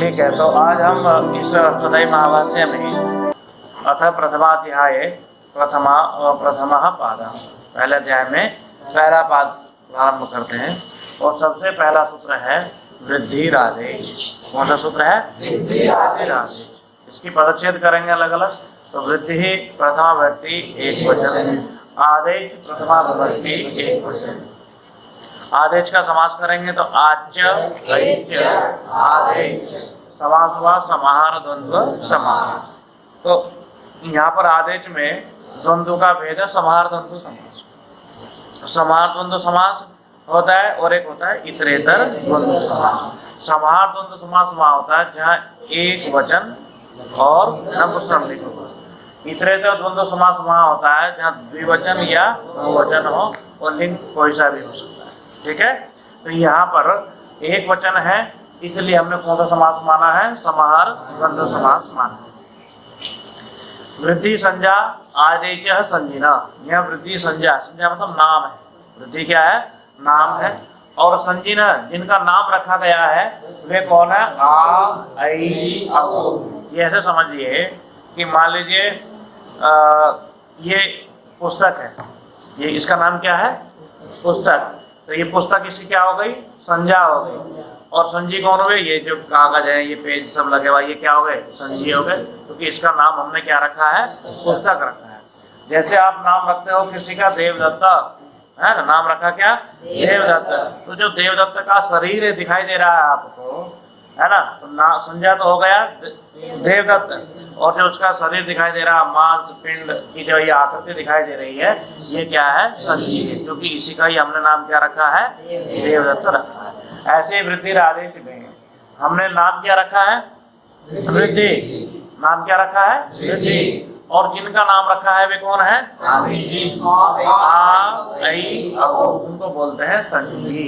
ठीक है, तो आज हम इस अष्टोदय महावास्य में अथ प्रथमाध्याय प्रथमः पादः पहले अध्याय में पहला पाद प्रारंभ करते हैं। और सबसे पहला सूत्र है वृद्धिरादेश। कौन सा सूत्र है? वृद्धिरादेश। इसकी पदच्छेद करेंगे अलग अलग। तो वृद्धि प्रथमा व्यक्ति एक वचन, आदेश प्रथमा विभक्ति एक वचन। आदेश का समास करेंगे तो आच्य, ऐच्य, आदेश। समास हुआ समाहार द्वंद्व समास। तो यहाँ पर आदेश में द्वंद्व का भेद है समाहार द्वंद्व समास। समाहार द्वंद्व समास होता है और एक होता है इतरेतर द्वंद्व समास। समाहार द्वंद्व समास वहाँ होता है जहाँ एक वचन और नपुंसक लिंग हो। इतरेतर द्वंद्व समास वहाँ होता है जहाँ द्विवचन या बहुवचन हो और लिंग कोई सा भी हो सकता है। ठीक है, तो यहाँ पर एक वचन है इसलिए हमने कौन सा समास माना है? समाहार द्वंद्व समास माना। वृद्धि संज्ञा आदेश संजीना। यह वृद्धि संज्ञा, संज्ञा मतलब नाम है। वृद्धि क्या है? नाम है। और संजीना जिनका नाम रखा गया है वे कौन है? आ, ऐ, औ। ये ऐसे समझिए कि मान लीजिए ये पुस्तक है, ये इसका नाम क्या है? पुस्तक। तो ये पुस्तक इसकी क्या हो गई? संज्ञा हो गई। और संजी कौन हो गए? ये जो कागज है, ये पेज सब लगे हुआ, ये क्या हो गए? संजी हो गए, क्योंकि इसका नाम हमने क्या रखा है? पुस्तक रखा है। जैसे आप नाम रखते हो किसी का देवदत्त, है ना? नाम रखा क्या? देवदत्त। तो जो देवदत्त का शरीर दिखाई दे रहा है आपको, है ना, तो संज्ञा तो हो गया देवदत्त। और जो उसका शरीर दिखाई दे रहा, मांस पिंड की जो ये आकृति दिखाई दे रही है, ये क्या है? संजी है, क्योंकि इसी का ही हमने नाम क्या रखा है? देवदत्त रखा है। ऐसे वृद्धि आदेश में हमने नाम क्या रखा है? वृद्धि। नाम क्या रखा है? वृद्धि। और जिनका नाम रखा है वे कौन है? आ, ऐ, औ। उनको बोलते हैं संजी।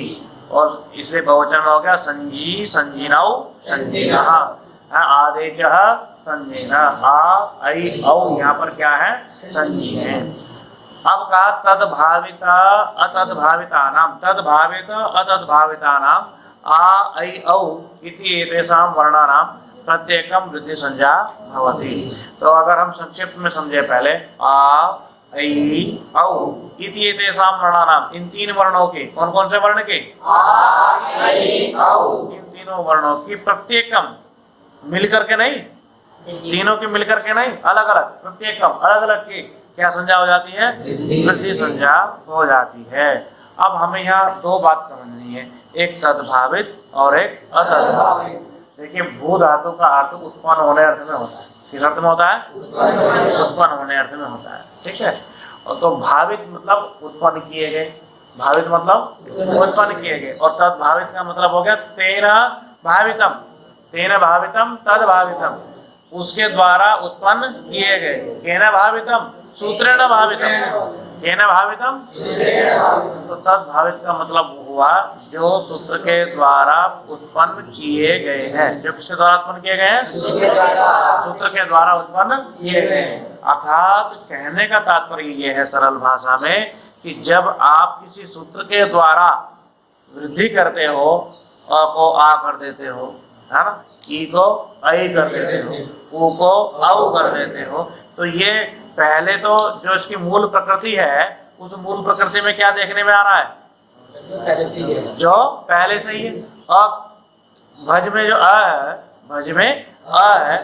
और इसलिए बहुवचन हो गया संजी, संजीनौ, संजीनः। आदेश संजीना, आ, ऐ, औ। यहाँ पर क्या है? संजी है। अब कहा तद्भाविता अतद्भाविता नाम, तद्भावित अतद्भाविता नाम आ, ऐ, औ इति एतेषां वर्णानां प्रत्येकम वृद्धि संज्ञा भवति। तो अगर हम संक्षिप्त में समझे पहले, आ, ऐ, औ इति एतेषां वर्णानां, इन तीन वर्णों के, कौन कौन से वर्ण के? आ, ऐ, औ। इन तीनों वर्णों की प्रत्येकम, मिलकर के नहीं, तीनों की मिलकर के नहीं, अलग अलग, प्रत्येकम अलग अलग की क्या संज्ञा हो जाती है? वृद्धि संज्ञा हो जाती है। अब हमें यहाँ दो बात समझनी है, एक तद्भावित और एक अतद्भावित। देखिए, भू धातु का अर्थ उत्पन्न होने अर्थ में होता है। किस अर्थ में होता है? उत्पन्न होने अर्थ में होता है। ठीक है, और तो भावित मतलब उत्पन्न किए गए, भावित मतलब उत्पन्न किए गए। और तद्भावित का मतलब हो गया तेन भावितम, तेन भावितम तद भावितम, उसके द्वारा उत्पन्न किए गए। केन भावितम? सूत्रेण भावितम। केन भावितम? तो तद भावित का मतलब हुआ जो सूत्र के द्वारा उत्पन्न किए गए हैं। जो किसके द्वारा उत्पन्न किए गए हैं? सूत्र के द्वारा उत्पन्न किए गए हैं। अर्थात कहने का तात्पर्य ये है सरल भाषा में कि जब आप किसी सूत्र के द्वारा वृद्धि करते हो, अ को आ कर देते हो, है ना, ई को ऐ कर देते हो, ऊ को औ कर देते हो, तो ये पहले तो जो इसकी मूल प्रकृति है, उस मूल प्रकृति में क्या देखने में आ रहा है? जो पहले से ही है। अब भज में जो अ है, भज में अ है,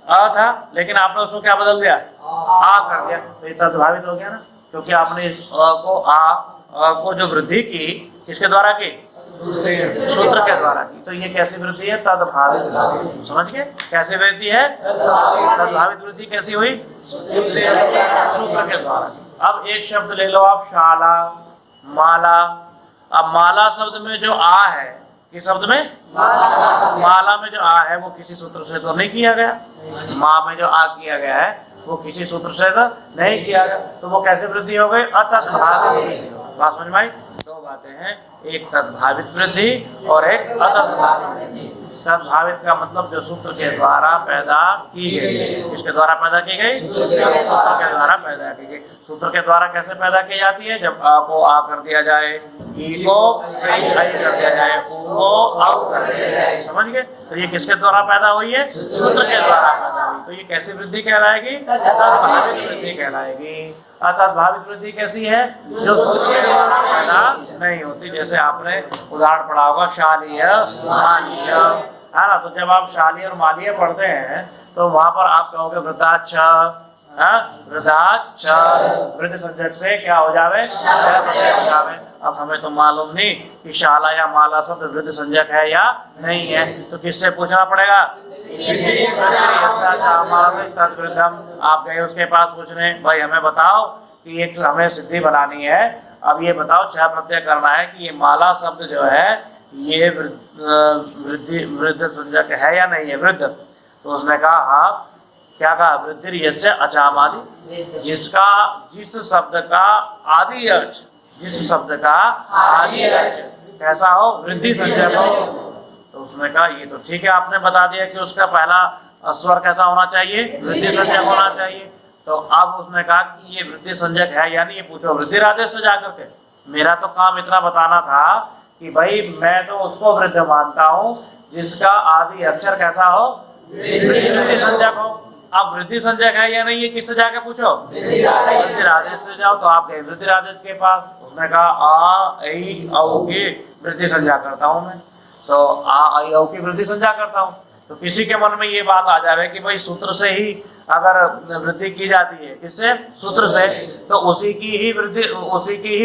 अ था, लेकिन आपने उसको क्या बदल दिया? आ कर दिया। तो ये तद्भावित हो गया ना, क्योंकि आपने इस अ को आ को जो वृद्धि की, किसके द्वारा की? सूत्र के द्वारा की। तो ये कैसी वृद्धि है? तद्भावित। समझ गए कैसे वृद्धि है? तद्भावित वृद्धि कैसी हुई? सूत्र के द्वारा। अब एक शब्द ले लो आप, शाला, माला। अब माला शब्द में जो आ है, किस शब्द में? माला में जो आ है वो किसी सूत्र से तो नहीं किया गया। माँ में जो आ किया गया है वो किसी सूत्र से तो नहीं किया गया, तो वो कैसे वृद्धि हो गई? अतद्भावित। बात समझ में आई? दो बातें हैं, एक तद्भावित वृद्धि और एक अतद्भावित वृद्धि। तद्भावित का मतलब जो सूत्र के द्वारा पैदा की गई। किसके द्वारा पैदा की गई? सूत्र के द्वारा पैदा की गई। सूत्र के द्वारा कैसे पैदा की जाती है? जब आ को आ कर दिया जाए, ई को आई कर दिया जाए, ऊ को औ कर दिया जाए। समझ गए? तो ये किसके द्वारा पैदा हुई है? सूत्र के द्वारा पैदा हुई। तो ये कैसी वृद्धि कहलाएगी? तद्भावित वृद्धि कहलाएगी। तद्भावित वृद्धि कैसी है? जो सूत्र के द्वारा पैदा नहीं होती। जैसे आपने उदाहरण पढ़ा होगा शालीय मालीय, है ना। तो जब आप शालीय और मालीय पढ़ते हैं तो वहां पर आप कहोगे वृद्धाच्छ, वृद्धाच्छ, वृद्ध संज्ञक से क्या हो जावे? हो जावे। अब हमें तो मालूम नहीं कि शाला या माला शब्द वृद्ध संज्ञक है या नहीं है, तो किससे पूछना पड़ेगा? आप गए उसके पास पूछने, भाई हमें बताओ कि एक हमें सिद्धि बनानी है, अब ये बताओ छह प्रत्यय करना है कि ये माला शब्द जो है ये वृद्ध संज्ञक है या नहीं है? वृद्ध। तो उसने कहा हाँ। क्या कहा? वृद्धि यस्य अचामादि, जिसका जिस शब्द का आदि अर्थ, जिस शब्द का आदि अर्थ कैसा हो? वृद्धि संज्ञक हो। तो उसने कहा ये तो ठीक है, आपने बता दिया कि उसका पहला स्वर कैसा होना चाहिए? वृद्धि संज्ञक होना चाहिए। तो अब उसने कहा कि ये वृद्धि संज्ञक है यानी ये पूछो वृद्धि आदेश से जाकर के। मेरा तो काम इतना बताना था कि भाई मैं तो उसको वृद्ध मानता हूँ जिसका आदि अक्षर कैसा हो? वृद्धि संज्ञक हो। अब वृद्धि संज्ञक है या नहीं ये किससे जाके पूछो? वृद्धि आदेश से जाओ। तो आप गए वृद्धि आदेश के पास, उसने कहा आ ऐ औ की वृद्धि संज्ञा करता हूँ मैं। तो आ ऐ औ की वृद्धि संज्ञा करता हूँ। तो किसी के मन में ये बात आ जाए कि भाई सूत्र से ही अगर वृद्धि की जाती है, किससे? सूत्र से, तो उसी की ही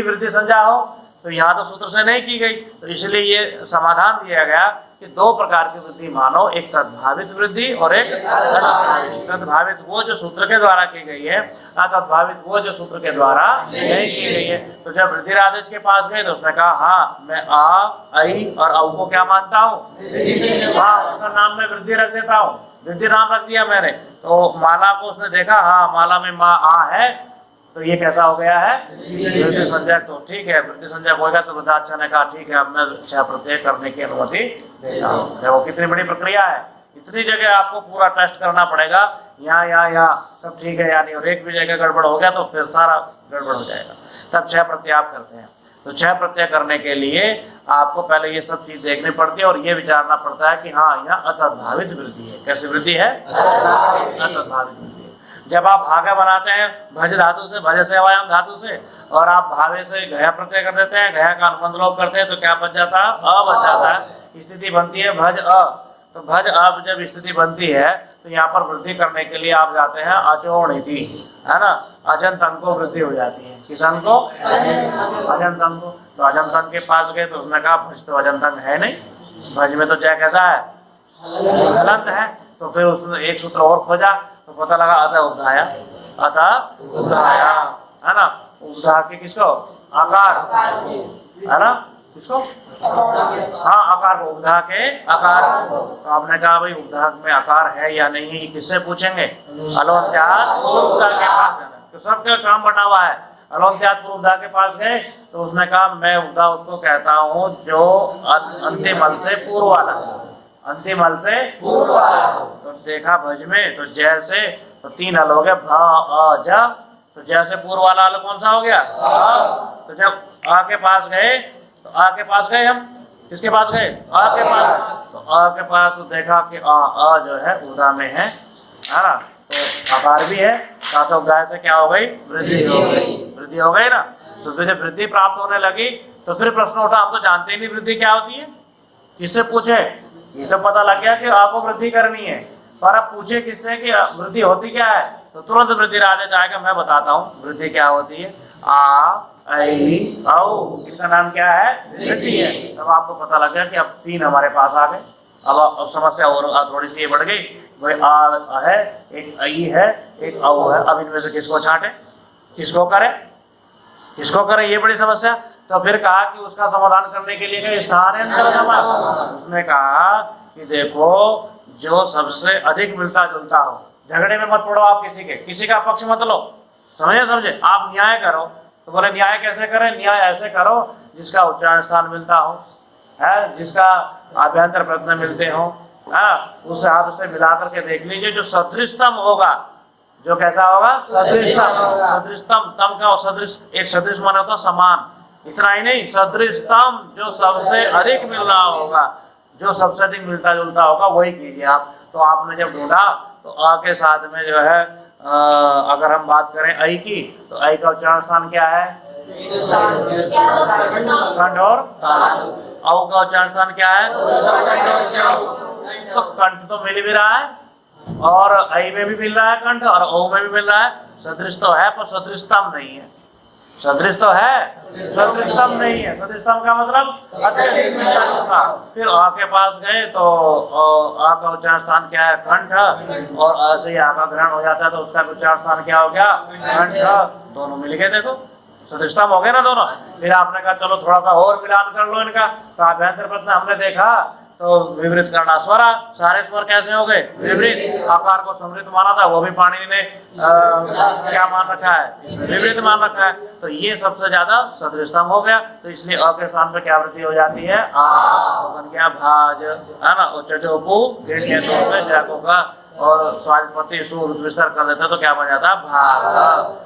वृद्धि संज्ञा हो। तो यहाँ तो सूत्र से नहीं की गई, तो इसलिए ये समाधान दिया गया कि दो प्रकार की वृद्धि मानो, एक तद्भावित वृद्धि और एक तद्भावित। तद्भावित वो जो सूत्र के द्वारा की गई है, तद्भावित वो जो सूत्र के द्वारा नहीं की गई है। तो जब वृद्धि आदेश के पास गए तो उसने कहा हाँ मैं आ ऐ और औ को क्या मानता हूँ? हाँ, उसका नाम में वृद्धि रख देता हूँ, वृद्धि नाम रख दिया मैंने। तो माला को उसने देखा, हाँ माला में माँ आ है, तो ये कैसा हो गया है? वृद्धि संज्ञक। तो ठीक है, वृद्धि संज्ञक होगा। तो वृद्धाच्छ ने कहा ठीक है, अब मैं छह प्रत्यय करने की अनुमति देता हूँ। देखो कितनी बड़ी प्रक्रिया है, इतनी जगह आपको पूरा टेस्ट करना पड़ेगा, यहाँ सब ठीक है या नहीं, और एक भी जगह गड़बड़ हो गया तो फिर सारा गड़बड़ हो जाएगा। तब छह प्रत्यय आप करते हैं। तो छह प्रत्यय करने के लिए आपको पहले ये सब चीज देखनी पड़ती है और ये विचारना पड़ता है कि हाँ यहाँ अतद्भावित वृद्धि है। कैसी वृद्धि है? अतद्भावित वृद्धि। जब आप भागा बनाते हैं भज धातु से, भज से अवयव धातु से, और आप भावे से घया प्रत्यय कर देते हैं, घया का अनुबंध लोप करते हैं, तो क्या बच जाता है? अ बच जाता है। स्थिति बनती है भज अ। तो भज अब जब स्थिति बनती है तो यहाँ पर वृद्धि करने के लिए आप जाते हैं अचोणिति, है ना। अजंत अंक को वृद्धि हो जाती है। किस अंक को? अजंत अंक को। तो अजंत अंक के पास गए तो उसने कहा भज तो अजंत अंक है नहीं, भज में तो जय कैसा है? हलंत है। तो फिर उसने एक सूत्र और खोजा तो पता लगा अतः उद्धाया, अतः उद्धाया, है ना। उद्धा के किसको? आकार, है ना। किसको? हाँ आकार को, उद्धा के आकार। तो आपने कहा भाई उद्धा में आकार है या नहीं, ये किससे पूछेंगे? अलोन्त्यात् पूर्वोद्धा के पास जाना। तो सबका काम बना हुआ है। अलोन्त्यात् पूर्वोद्धा के पास गए तो उसने कहा मैं उद्धा उसको कहता हूँ जो अंतिम हल से पूर्व वाला, अंतिम हल से पूर्व वाला। तो देखा भज में तो जैसे, तो तीन हल हो गए भ अ ज। तो जैसे पूर्व वाला हल कौन सा हो गया? तो जब आ के पास गए तो आ के पास गए, हम किसके पास गए? आ के पास। तो आ के पास तो देखा कि आ जो है उदा में है ना। तो आकार भी है, साथ उदाय से क्या हो गई? वृद्धि हो गई। वृद्धि हो गई ना। तो फिर जब वृद्धि प्राप्त होने लगी तो फिर प्रश्न उठा, आप तो जानते ही नहीं वृद्धि क्या होती है, किससे पूछे? ये तो पता लग गया कि आपको वृद्धि करनी है, पर अब पूछे किससे कि वृद्धि होती क्या है? तो तुरंत वृद्धि आदेश आएगा। मैं बताता हूँ वृद्धि क्या होती है। आ ऐ औ, इनका नाम क्या है? वृद्धि है। तब आपको पता लग गया कि अब तीन हमारे पास आ गए। अब समस्या और थोड़ी सी बढ़ गई। भाई आ है, एक आई है, एक औ है। अब इनमें से किसको छांटे, किसको करें, किसको करें, ये बड़ी समस्या। तो फिर कहा कि उसका समाधान करने के लिए स्थानांतर समाधान। उसने कहा कि देखो जो सबसे अधिक मिलता जुलता हो, झगड़े में मत पड़ो आप, किसी का पक्ष मत लो, समझे। आप न्याय करो। तो बोले न्याय कैसे करें? न्याय ऐसे करो जिसका उच्चारण स्थान मिलता हो, है, जिसका आभ्यंतर प्रयत्न मिलते हो, उस हाथ से मिला करके देख लीजिए, जो सदृशतम होगा, जो कैसा होगा, सदृशतम। सदृशतम, तम का सदृश, एक सदृश माने होता समान, इतना ही नहीं, सदृशतम जो सबसे अधिक मिल रहा होगा, जो सबसे अधिक मिलता जुलता होगा वही कीजिए आप। तो आपने जब ढूंढा तो अ के साथ में जो है अगर हम बात करें ऐ की, तो ऐ का उच्चारण स्थान क्या है, कंठ और औ का उच्चारण स्थान क्या है, तो कंठ तो मिल भी रहा है और ऐ में भी मिल रहा है कंठ और औ में भी मिल रहा है। सदृश तो है पर सदृशतम नहीं है। सदृश तो है, सदृशतम नहीं है। सदृशतम का मतलब अत्यधिक मिलता जुलता। फिर आ के पास गए तो आ का उच्चारण स्थान क्या है, कंठ, और अ से आ का ग्रहण हो जाता है तो उसका उच्चारण स्थान क्या हो गया, कंठ। दोनों मिल गए, देखो सदृशतम हो गए ना दोनों। फिर आपने कहा चलो थोड़ा सा और मिलान कर लो इनका, तो अभ्यंतर प्रश्न हमने देखा तो विवृत करना स्वरा, सारे स्वर कैसे हो गए, विवृत। आकार को समृद्ध माना था, वो भी पाणिनि ने क्या मान रखा है, विवृत मान रखा है। तो ये सबसे ज्यादा सदृशतम हो गया। तो इसलिए अ के स्थान पर क्या वृद्धि हो जाती है, आ, बन गया भाज, है ना। का और स्वादिपति सूर विस्तार कर देते तो क्या बन जाता है, भाग।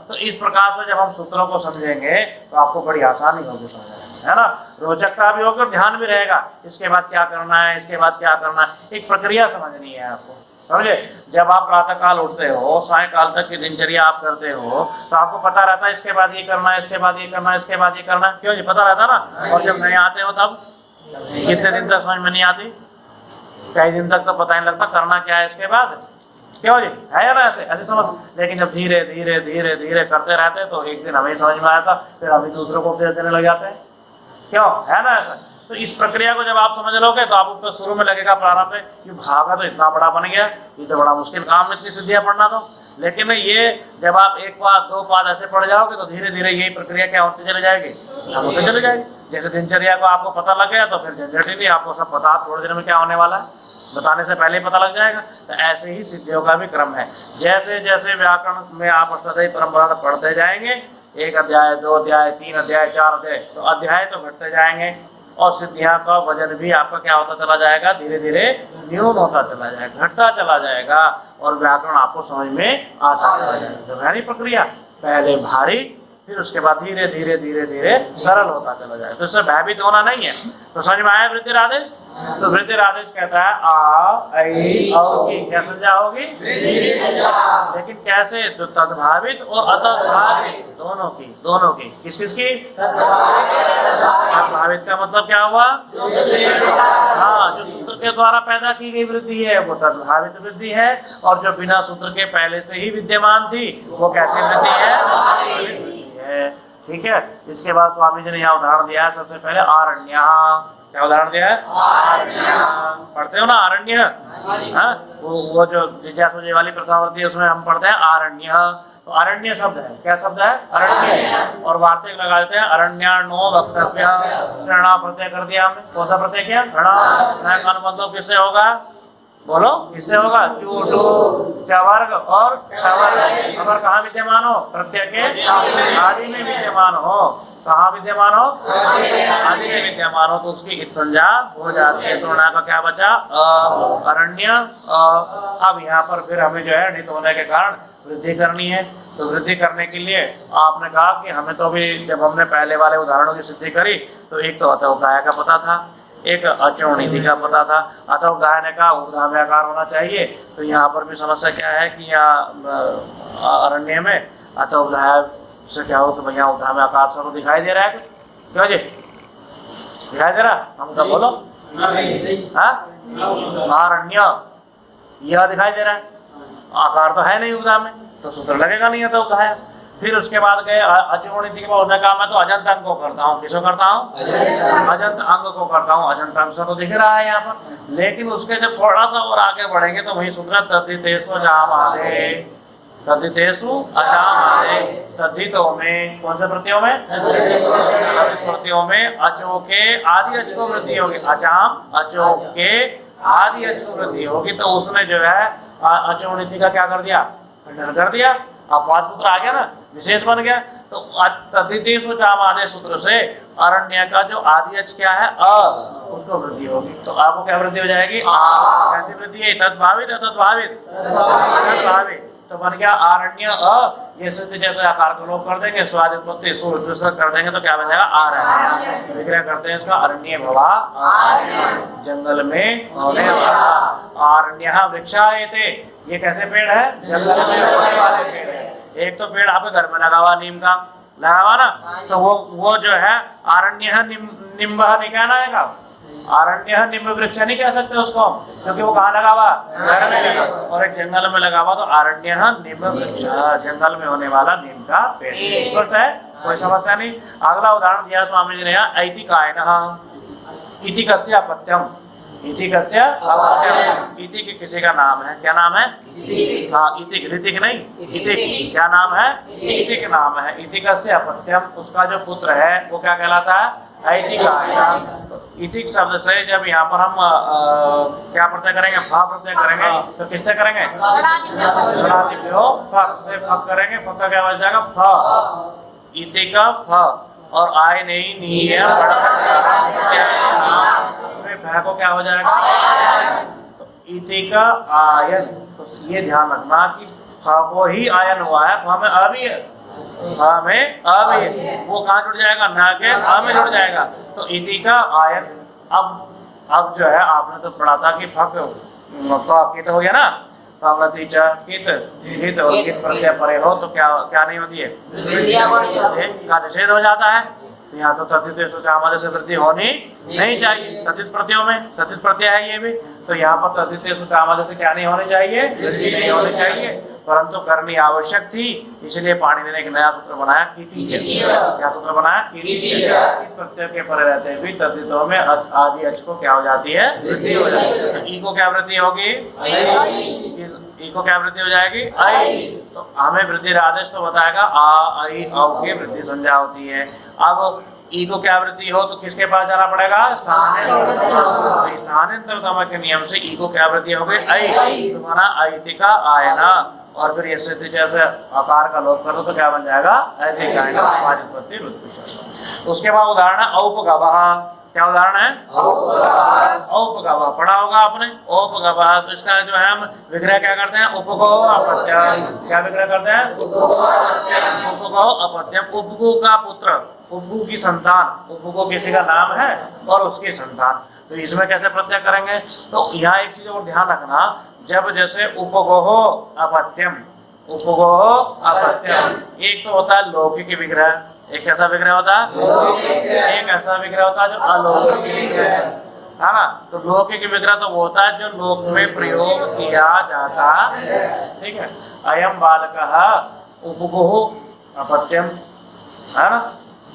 तो इस प्रकार से जब हम सूत्रों को समझेंगे तो आपको बड़ी आसानी होगी समझने, है ना। रोचकता भी होगी और ध्यान भी रहेगा, इसके बाद क्या करना है, इसके बाद क्या करना है, एक प्रक्रिया समझनी है आपको, समझे। जब आप प्रातः काल उठते हो, सायकाल तक की दिनचर्या आप करते हो, तो आपको पता रहता है इसके बाद ये करना है, इसके बाद ये करना है, इसके बाद ये करना है, क्यों जी, पता रहता ना। और जब नहीं आते हो तब कितने दिन तक समझ में नहीं आती, कई दिन तक तो पता नहीं लगता करना क्या है इसके बाद, क्यों जी, है ना, ऐसे ऐसे समझ। लेकिन जब धीरे धीरे धीरे धीरे करते रहते तो एक दिन हमें समझ में आया था, फिर हम दूसरों को उपदेश देने लग जाते हैं, क्यों, है ना ऐसा। तो इस प्रक्रिया को जब आप समझ लोगे तो आपको शुरू में लगेगा प्रारंभ में कि भागा तो इतना बड़ा बन गया, ये तो बड़ा मुश्किल काम है इतनी सिद्धियां पढ़ना। तो लेकिन ये जब आप एक पाद दो पाद ऐसे पढ़ जाओगे तो धीरे धीरे यही प्रक्रिया क्या होती चली जाएगी, होती चली जाएगी। जैसे दिनचर्या को आपको पता लग गया तो फिर झंझट ही नहीं, आपको सब पता, थोड़ी देर में क्या होने वाला है बताने से पहले ही पता लग जाएगा। तो ऐसे ही सिद्धियों का भी क्रम है। जैसे जैसे व्याकरण में आप अष्टाध्यायी परंपरा से पढ़ते जाएंगे, एक अध्याय, दो अध्याय, तीन अध्याय, चार अध्याय, तो अध्याय तो घटते जाएंगे और सिद्धियां का वजन भी आपका क्या होता चला जाएगा, धीरे धीरे न्यून होता चला जाएगा, घटता चला जाएगा और व्याकरण आपको समझ में आता चला जाएगा। तो भारी प्रक्रिया, पहले भारी, फिर उसके बाद धीरे धीरे धीरे धीरे सरल होता चला जाएगा। तो इससे भयभीत होना नहीं है। तो समझ में आया वृद्धि आदेश। तो वृद्धि आदेश कहता है आ ऐ औ की क्या संज्ञा होगी, लेकिन कैसे, तो तद्भावित और अतद्भावित दोनों की, दोनों की, किस किस की, तद्भावित का मतलब क्या हुआ, हाँ, जो सूत्र के द्वारा पैदा की गई वृद्धि है वो तद्भावित वृद्धि है, और जो बिना सूत्र के पहले से ही विद्यमान थी वो कैसी वृद्धि है, ठीक है। इसके बाद स्वामी जी ने यहाँ उदाहरण दिया है, सबसे पहले आरण्य, क्या उदाहरण दिया है, पढ़ते हो ना आरण्य, हाँ, वो जो जिज्ञासु वाली प्रथमावृत्ति है उसमें हम पढ़ते हैं आरण्य। तो अरण्य शब्द है, क्या शब्द है, अरण्य, और वार्तिक लगा देते हैं अरण्यानो वक्तव्य, प्रणा प्रत्यय कर दिया हमने, कौन सा प्रत्यय किया, प्रणा, मतलब किससे होगा, बोलो किससे होगा, चूटू, चवर्ग और चवर्ग। अगर कहाँ विद्यमान हो, प्रत्यय के आदि में विद्यमान हो, कहाँ विद्यमान हो, आदि में विद्यमान हो, तो उसकी संज्ञा हो जाती है। तो का क्या बचा, अरण्य। अब यहाँ पर फिर हमें जो है नित होने के कारण वृद्धि करनी है। तो वृद्धि करने के लिए आपने कहा कि हमें तो अभी जब हमने पहले वाले उदाहरणों की सिद्धि करी तो एक तो अतः गाय का पता था, एक अचोणिधि का पता था। अतः गाय ने कहा ऊर्ध्वाधर आकार होना चाहिए, तो यहाँ पर भी समस्या क्या है कि यहाँ अरण्य में अतः गाय से क्या हो तो भैया ऊर्ध्वाधर आकार सबको दिखाई दे रहा है, क्यों जी दिखाई दे रहा, हम तो बोलो अरण्य यह दिखाई दे रहा है, आकार तो है नहीं ऊर्ध्वा में, तो सूत्र लगेगा नहीं है तो गाय। फिर उसके बाद गए अचोणिधि के बाद उसने कहा मैं तो अजंत अंग को करता हूँ, किसको करता हूँ, अजंत अंग को करता हूँ। अजंत अंग से तो दिख रहा है यहाँ पर, लेकिन उसके जब थोड़ा सा और आगे बढ़ेंगे तो वही सूत्र तद्धितेषु अजामादे, तद्धितेषु अजामादे, तद्धितों में कौन से प्रत्ययों में, प्रत्ययों में अचो के आदि अच को वृद्धि होगी, अजाम अचो के आदि अच को वृद्धि होगी। तो उसने जो है अचोणिधि का क्या कर दिया, खंडन कर दिया। अब पाद सूत्र आ गया ना, विशेष बन गया। तो तद्धितेषु चामादे सूत्र से अरण्य का जो आदि अच क्या है अ, उसको वृद्धि होगी। तो आपको क्या वृद्धि हो जाएगी आ। कैसी वृद्धि है? तद्भावित तद्भावित तद्भावित। तो बन गया आरण्य अ। ये सिद्ध जैसे आकार को लोप कर देंगे, स्वाद उत्पत्ति सूत्र कर देंगे तो क्या बन जाएगा आरण्य। विग्रह करते हैं इसका अरण्य भवा जंगल में होने वाला। आरण्य वृक्षायते, ये कैसे पेड़ है? जंगल में होने वाले पेड़ है। एक तो पेड़ आपके घर में लगा हुआ नीम का लगा हुआ ना, तो वो जो है आरण्य निम्ब नहीं कहना है। आरण्य निम्ब वृक्ष नहीं कह सकते उसको, क्योंकि वो कहाँ लगा हुआ? घर में लगा। और एक जंगल में लगा हुआ, तो आरण्य निम्ब वृक्ष, जंगल में होने वाला नीम का पेड़। स्पष्ट है, कोई समस्या नहीं। अगला उदाहरण दिया स्वामी जी ने यहाँ, ऐति कायनः इति कस्य अपत्यम। इति कस्य अपत्यम, इति के किसी का नाम है। क्या नाम है? हाँ, इतिक, ऋतिक नहीं, इतिक। क्या नाम है? इतिक नाम है। इति कस्य अपत्यम, उसका जो पुत्र है वो क्या कहलाता है? ऐति कायनः। इतिक शब्द से जब यहाँ पर हम क्या प्रत्यय करेंगे? फा प्रत्यय करेंगे, तो किससे करेंगे? से फक करेंगे। फक का क्या बन जाएगा? फ। इति का फ और आय नहीं नी है, भय को क्या हो जाएगा? इति का आयन। तो ये ध्यान रखना कि फ को ही आयन हुआ है, फ में अ भी है, फ में अ भी है। वो कहाँ जुड़ जाएगा? ना के फ में जुड़ जाएगा। तो इति का आयन। अब जो है आपने तो पढ़ा था कि फक कित हो गया ना, पंगति च कित, हित और कित प्रत्यय परे हो तो क्या नहीं होती है? का निषेध हो जाता है। तो यहाँ तो तद्धितेषु चामादे से वृद्धि होनी नहीं चाहिए। तद्धित प्रत्ययों में तद्धित प्रत्यय है ये भी, तो यहाँ पर तद्धितेषु चामादे से क्या नहीं होनी चाहिए? वृद्धि नहीं होनी चाहिए, परंतु करनी आवश्यक थी। इसलिए पाणिनि ने एक नया सूत्र बनाया, कीति च। क्या सूत्र बनाया? कीति च। प्रत्यय के परे रहते भी तद्धितों में आदि अच को क्या हो जाती है? वृद्धि हो जाती है। तो ई को क्या वृद्धि होगी? ई को क्या वृद्धि हो जाएगी? आई। तो हमें वृद्धि आदेश तो बताएगा आ आई औ की वृद्धि संज्ञा होती है। अब ई को क्या वृद्धि हो तो किसके पास जाना पड़ेगा? स्थानांतर। स्थानांतर के नियम से ई को क्या वृद्धि हो गई? आई। तुम्हारा ऐति का आयना। और फिर ये सिद्ध जैसे आकार का लोप कर दो तो क्या बन जाएगा? ऐति का आयना। उसके बाद उदाहरण है औपगवः। क्या उदाहरण है? औपगवः। पढ़ा होगा आपने औपगवः। तो इसका जो है हम विग्रह क्या करते हैं? उपगो अपत्यम। क्या विग्रह करते हैं? उपगो अपत्यम। उपगो का पुत्र, उपगु की संतान। उपगो किसी का नाम है और उसकी संतान। तो इसमें कैसे प्रत्यय करेंगे? तो यहाँ एक चीज और ध्यान रखना, जब जैसे उपगोहो अपत्यम, उपगोहो अपत्यम, एक तो होता है लौकिक विग्रह, एक ऐसा विग्रह होता है, एक ऐसा विग्रह होता है जो अलौकिक विग्रह है ना। तो लौकिक विग्रह तो वो होता है जो लोक में प्रयोग किया जाता है। ठीक है, अयम बालकः उपगोः अपत्यम, है ना।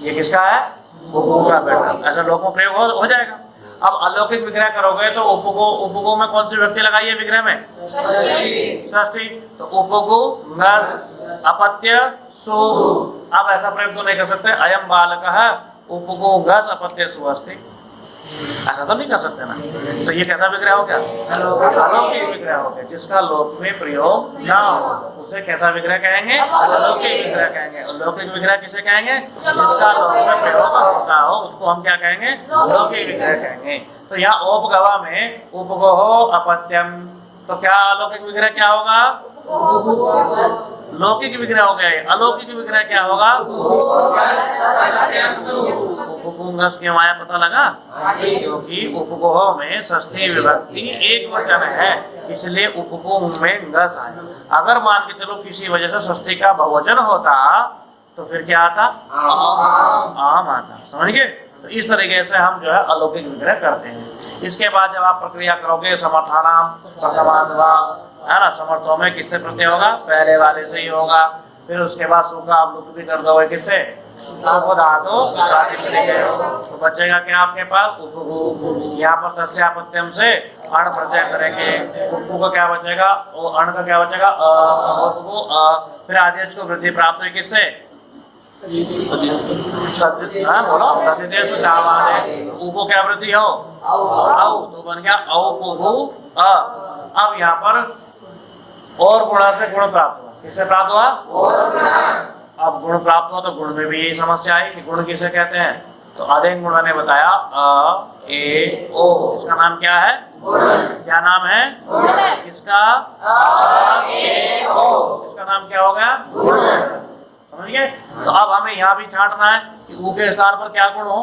ये किसका है? उपगो का बेटा। ऐसा लोक में प्रयोग हो जाएगा। अब अलौकिक विग्रह करोगे तो उपगो में कौन सी व्यक्ति लगाई है विग्रह में? षष्ठी। तो उपगो नर अपत्य सु। अब ऐसा प्रयोग तो नहीं कर सकते अयम बालकः उपगो गस अपत्य सु अस्ति, ऐसा तो नहीं कर सकते ना। तो ये कैसा विग्रह हो गया? अलौकिक विग्रह हो गया, जिसका लोक में प्रयोग ना हो उसे कैसा विग्रह कहेंगे? अलौकिक विग्रह कहेंगे। अलौकिक विग्रह किसे कहेंगे? जिसका लोक में प्रयोग ना हो उसको हम क्या कहेंगे? लौकिक विग्रह कहेंगे। तो यहाँ औपगवः में उपगोहो अपत्यम, तो क्या अलौकिक विग्रह क्या होगा? लौकिक विग्रह हो गया। अलौकिक विग्रह क्या होगा? उपगुंगस के माया पता लगा, क्योंकि उपगोह में षष्ठी विभक्ति एक वचन है, इसलिए उपगुंग में गस आया। अगर मान के चलो किसी वजह से षष्ठी का बहुवचन होता तो फिर क्या आता? आम आता। समझ गए? तो इस तरीके से हम जो है अलौकिक विग्रह करते हैं। इसके बाद जब आप प्रक्रिया करोगे समर्थानाम प्रथमानुभाव, है ना, समर्थों में किससे प्रत्यय होगा? पहले वाले से ही होगा। फिर उसके बाद सुख आप लुप्त भी कर दोगे किससे? धातु तो बचेगा क्या आपके पास? उपगु। यहाँ पर तस्यापत्यम से अण प्रत्यय करेंगे। उपगु का क्या बचेगा? अण का क्या बचेगा? उपगु। फिर आदेश को वृद्धि प्राप्त हुई किससे? बोलो तद्धितेषु चामादे। उ को क्या वृद्धि हो? औ, तो बन गया औपगु अ। अब यहाँ पर और गुणा से गुण प्राप्त हुआ। किससे प्राप्त हुआ? अब गुण प्राप्त हो तो गुण में भी यही समस्या आई कि गुण किसे कहते हैं। तो आधेन गुणा ने बताया अ ए ओ, इसका नाम क्या है? गुण। क्या नाम है? गुण। किसका? अ ए ओ, इसका नाम क्या हो गया? गुण। समझ गए? तो अब हमें यहाँ भी छांटना है कि ऊ के स्थान पर क्या गुण हो,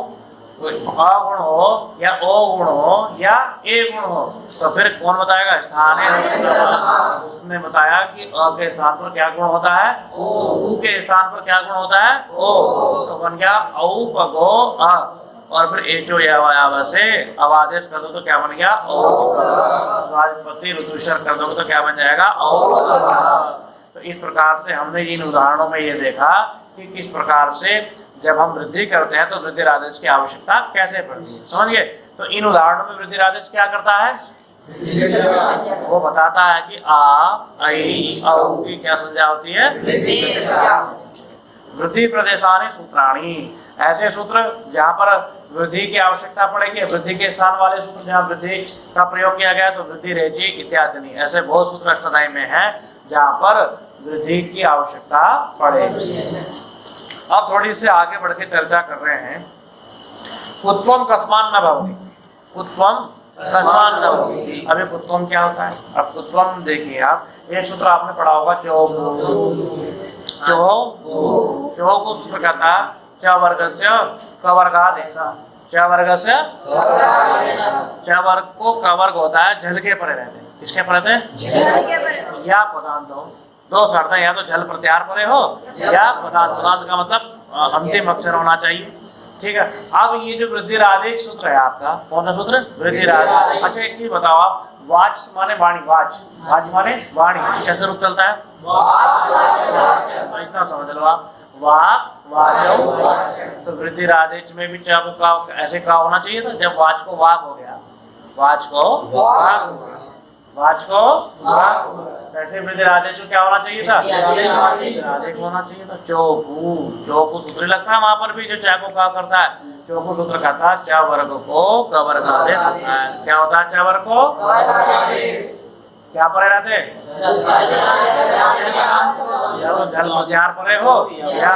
अ गुण हो या ओ गुण हो या ए गुण हो। तो फिर कौन बताएगा? स्थान है। उसने बताया कि अ के स्थान पर क्या गुण होता है? ओ। ऊ के स्थान पर क्या गुण होता है? ओ। तो बन गया औ प गो अ, और फिर एचो या से अब आदेश कर दो तो क्या बन गया? ओ। स्वादिपति ऋतुषर कर दो तो क्या बन जाएगा? ओ। तो इस प्रकार से हमने इन उदाहरणों में ये देखा कि किस प्रकार से जब हम वृद्धि करते हैं तो वृद्धि आदेश की आवश्यकता कैसे पड़ती है। समझ गए? तो इन उदाहरणों में वृद्धि आदेश क्या करता है? वो बताता है कि आ आई औ की क्या संज्ञा होती है? वृद्धि प्रदेशानि सूत्राणि, ऐसे सूत्र जहाँ पर वृद्धि की आवश्यकता पड़ेगी, वृद्धि के स्थान वाले सूत्र जहाँ वृद्धि का प्रयोग किया गया तो वृद्धि रेची इत्यादि नहीं, ऐसे बहुत सूत्र अष्टाध्यायी में है जहाँ पर वृद्धि की आवश्यकता पड़ेगी। अब थोड़ी से आगे बढ़ के चर्चा कर रहे हैं। उत्पम कस्मान न भवति, उत्पम कस्मान न भवति। अभी उत्पम क्या होता है? अब उत्पम देखिए आप, एक सूत्र आपने पढ़ा होगा चो को सूत्र कहता है च वर्ग से क वर्गादेश, च वर्ग से च वर्ग को क वर्ग होता है झल के परे रहते हैं। किसके परे रहते हैं? झल के परे। या पदांत हो, दो शर्त है, या तो झल प्रत्यार परे हो या पदांत। पदांत का मतलब अंतिम अक्षर होना चाहिए। ठीक है। अब ये जो वृद्धि आदेश सूत्र है आपका, कौन सा सूत्र? वृद्धि आदेश। अच्छा एक चीज बताओ आप, वाच माने वाणी, वाच वाच माने वाणी, कैसे रूप चलता है? इतना समझ लो आप, वाक वाचौ। तो वृद्धि आदेश में भी चाकू का ऐसे का होना चाहिए था। जब वाच को वाक हो गया, वाच को वाक, वाच को वाक, ऐसे वृद्धि आदेश को क्या होना चाहिए था? आदेश होना चाहिए था। चौकू, चौकू सूत्र लगता है वहां पर भी, जो चाकू का करता है चौकू सूत्र कहता है च वर्ग को क वर्ग आदेश होता है। क्या होता है? च वर्ग को क्या परे रहते? जल प्रत्यार परे हो या,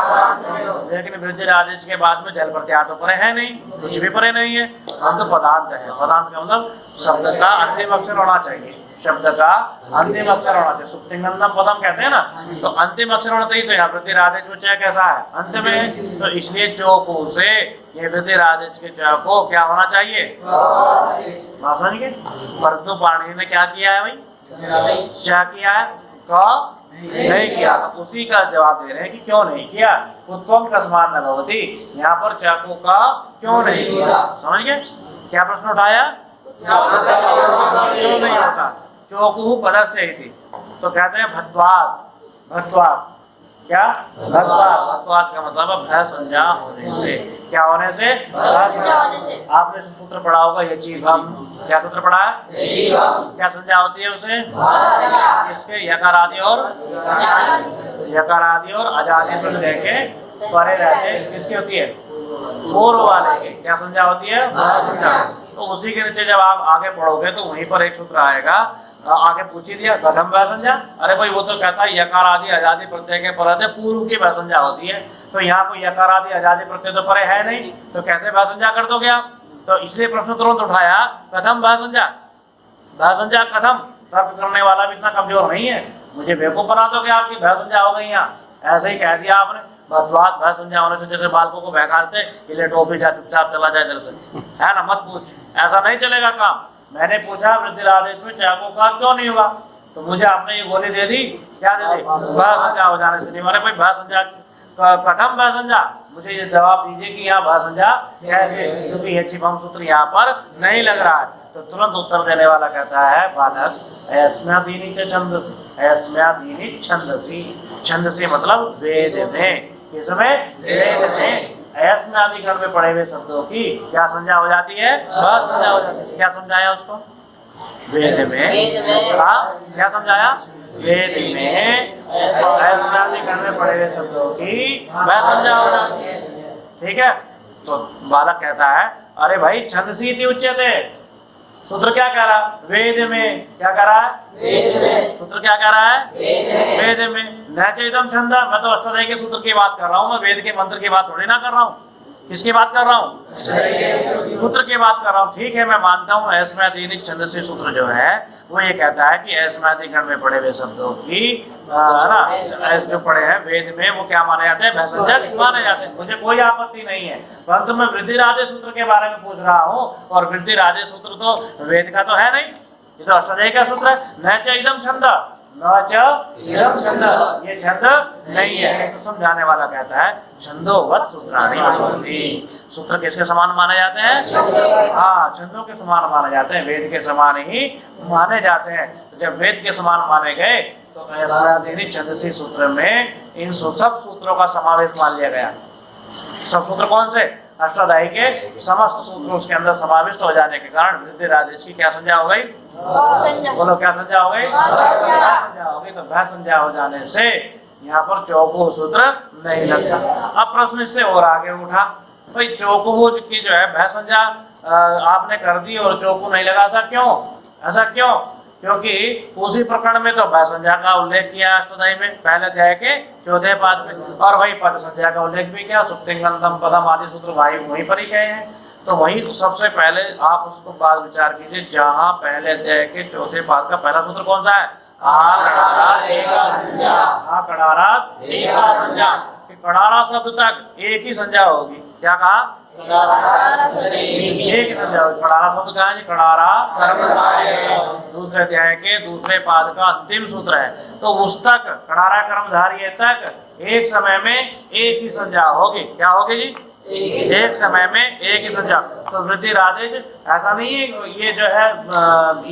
लेकिन वृद्धि आदेश के बाद में जल प्रत्यार तो परे है नहीं, कुछ भी परे नहीं है। हम तो पदांत है। पदांत का मतलब शब्द का अंतिम अक्षर होना चाहिए, शब्द का अंतिम अक्षर होना चाहिए। सुप्तिंगंदम पदम कहते हैं ना, तो अंतिम अक्षर होना चाहिए। तो यहाँ वृद्धि आदेश में च कैसा है? अंत में। तो इसलिए चौको से ये वृद्धि आदेश के च को क्या होना चाहिए? समझ गए? परंतु पाणिनि ने क्या किया है भाई? क्या किया है? क नहीं किया। तो उसी का जवाब दे रहे हैं कि क्यों नहीं किया। उत्पम कस्मान न भवति, यहाँ पर चाकू का क्यों नहीं किया। समझ गए? क्या प्रश्न उठाया? क्यों नहीं होता? चौकू पदस्य इति, तो कहते हैं भत्वाद। भत्वाद क्या? भत्वाद। भत्वाद का मतलब भय संज्ञा होने से। क्या होने से? आपने सूत्र पढ़ा होगा यचीभम। क्या सूत्र पढ़ा है? क्या संज्ञा होती है उसे? इसके यकार आदि और अजादि प्रत्यय के परे रहते किसकी होती है? पूर्व वाले की। क्या संज्ञा होती है? तो उसी के नीचे जब आप आगे पढ़ोगे तो वहीं पर एक सूत्र आएगा। आगे पूछ ही दिया गठम भय संज्ञा। अरे भाई वो तो कहता है यकार आदि अजादि प्रत्यय के परे पूर्व की भय संज्ञा होती है। तो यहाँ कोई यकार आदि अजादि प्रत्यय तो परे है नहीं, तो कैसे भय संज्ञा कर दोगे आप? तो इसलिए प्रश्न तुरंत उठाया कथम भय संज्ञा। भय संज्ञा कथम, तर्क करने वाला भी इतना कमजोर नहीं है। मुझे बेवकूफ बना दोगे आपकी भय संज्ञा हो गई यहाँ, ऐसे ही कह दिया आपने। भत्वाद भय संज्ञा होने से जैसे बालकों को बहकाते कि ले टोपी जा चुपचाप चला जाए इधर से, है ना, मत पूछ, ऐसा नहीं चलेगा काम। मैंने पूछा वृद्धि आदेश में चाकू का क्यों नहीं हुआ, तो मुझे आपने ये गोली दे दी। क्या दे दी? भय संज्ञा हो जाने से नहीं। मारे भाई भय संज्ञा कथम भय संज्ञा, मुझे ये जवाब दीजिए कि यहाँ भय संज्ञा कैसे, क्योंकि ये छिपम सूत्र यहाँ पर नहीं लग रहा है। तो तुरंत उत्तर देने वाला कहता है बालक अस्म्यादीनि च छंद, अस्म्यादीनि छंदसि। छंदसि मतलब वेद में। किसमें? वेद में। अस्म्यादि गण में पढ़े हुए शब्दों की क्या संज्ञा हो जाती है? भय संज्ञा हो जाती है। क्या समझाया उसको? वेद में। क्या समझाया? वेद में अस्म्यादि गण में पढ़े हुए शब्दों की भय संज्ञा हो जाती है। ठीक है। तो बालक कहता है अरे भाई छंदसी इति उच्यते, सूत्र क्या कह रहा है? वेद में। क्या कह रहा है? वेद में। सूत्र क्या कह रहा है? वेद वेद में। न चेदम छंद, मैं तो अष्टाध्यायी के सूत्र की बात कर रहा हूँ, मैं वेद के मंत्र की बात थोड़ी ना कर रहा हूँ। किसकी बात कर रहा हूँ? सूत्र की बात कर रहा हूँ। ठीक है, मैं मानता हूँ ऐस्मैतिक छंदसी सूत्र जो है वो ये कहता है कि ऐस्मैतिक गण में पढ़े हुए शब्दों की ना जो पढ़े हैं वेद में वो क्या माने जाते हैं? भयसंज्ञक माने जाते हैं। मुझे कोई आपत्ति नहीं है, परंतु मैं वृद्धिराजे सूत्र के बारे में पूछ रहा हूँ, और वृद्धिराजे सूत्र तो वेद का तो है नहीं, ये तो अष्टाध्यायी का सूत्र है। न च इदम छंद, न च इदम छंद, ये छंद नहीं है। तो समझाने वाला कहता है छंदोवत सूत्राणि भवन्ति। सूत्र किसके समान माने जाते हैं? हाँ, छंदों के समान माने जाते हैं, वेद के समान ही माने जाते हैं। जब वेद के समान माने गए तो ऐस्मैतिक छंदसी सूत्र में इन सब सूत्रों का समावेश मान लिया गया। सब सूत्र कौन से? अष्टाध्यायी के समस्त सूत्र उसके अंदर समाविष्ट हो जाने के कारण वृद्धिराजेश की क्या संज्ञा हो गई? बोलो क्या संज्ञा हो गई? संज्ञा हो गई। तो भय संज्ञा हो जाने से यहाँ पर चौको सूत्र नहीं लगता। अब प्रश्न इससे और आगे उठा, भाई चौको की जो है भय संज्ञा आपने कर दी और चौको नहीं लगा, ऐसा क्यों? ऐसा क्यों? क्योंकि उसी प्रकरण में तो भय संज्ञा का उल्लेख किया अष्टाध्यायी में पहले अध्याय के चौथे पाद में, और वही पद संज्ञा का उल्लेख भी किया। सुप्तिंगंतम पदम आदि सूत्र वहीं पर ही गए हैं। तो वही सबसे पहले आप उसको बात विचार कीजिए, जहाँ पहले अध्याय के चौथे पाद का पहला सूत्र कौन सा है? कड़ारा शब्द तक एक ही संज्ञा होगी। क्या कहा? एक संज्ञा होगी। कड़ारा शब्द कहा है? कड़ारा कर्मधारय, दूसरे अध्याय के दूसरे पाद का अंतिम सूत्र है। तो उस तक कड़ारा कर्मधारय तक एक समय में एक ही संज्ञा होगी। क्या होगी जी? एक समय में एक ही संज्ञा। तो वृद्धिराजेश ऐसा नहीं है, ये जो है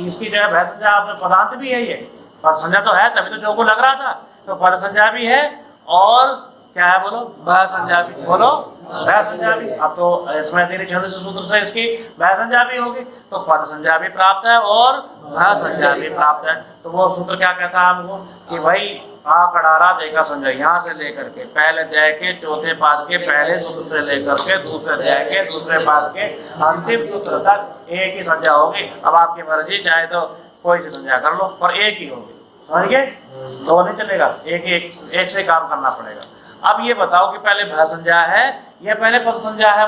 इसकी जो है भय संज्ञा आपने पदांत भी है, ये पद संज्ञा तो है, तभी तो चौको लग रहा था। तो पद संज्ञा भी है और क्या है? बोलो भय संज्ञा भी। बोलो भय संज्ञा भी। अब तो ऐस्मैतिक छंदसी सूत्र से इसकी भय संज्ञा भी होगी, तो पद संज्ञा भी प्राप्त है और भय संज्ञा भी प्राप्त है। तो वो सूत्र क्या कहता है हमको कि भाई आ कड़ारा देखा संज्ञा, यहाँ से लेकर के पहले अध्याय के चौथे पाद के पहले सूत्र से लेकर के दूसरे अध्याय के दूसरे पाद के अंतिम सूत्र तक एक ही संज्ञा होगी। अब आपकी मर्जी, चाहे तो कोई सी संज्ञा कर लो, पर एक ही होगी। समझ गए? तो नहीं चलेगा, एक से काम करना पड़ेगा। अब ये बताओ कि पहले भय संज्ञा है या पहले पद संज्ञा है?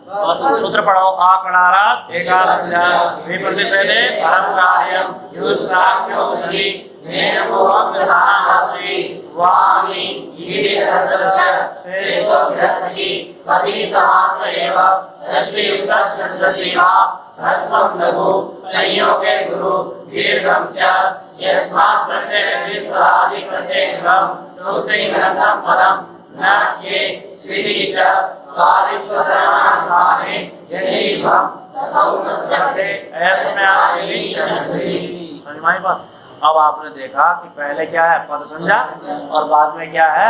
सूत्र पढ़ो। आकड़ारा एका संज्ञा विप्रतिषेधे परम कार्यम युष्राख्योदि नेमोहम दशानासी वामी इति तस्य शेषोभ्यस्ति पति समास एव षष्ठी युक्त छंदसी वा ह्रस्वं लघु संयोगे गुरु दीर्घं च यस्मात् प्रत्यय विसरादि प्रत्ययं सूत्रीकृतं पदं न ये सिरि च स्वादिस्वसरणास्थाने यजीभं तसौनद्यते ऐस्मैतिक छंदसी। समझ में आई बात? अब आपने देखा कि पहले क्या है? पद संज्ञा, और बाद में क्या है?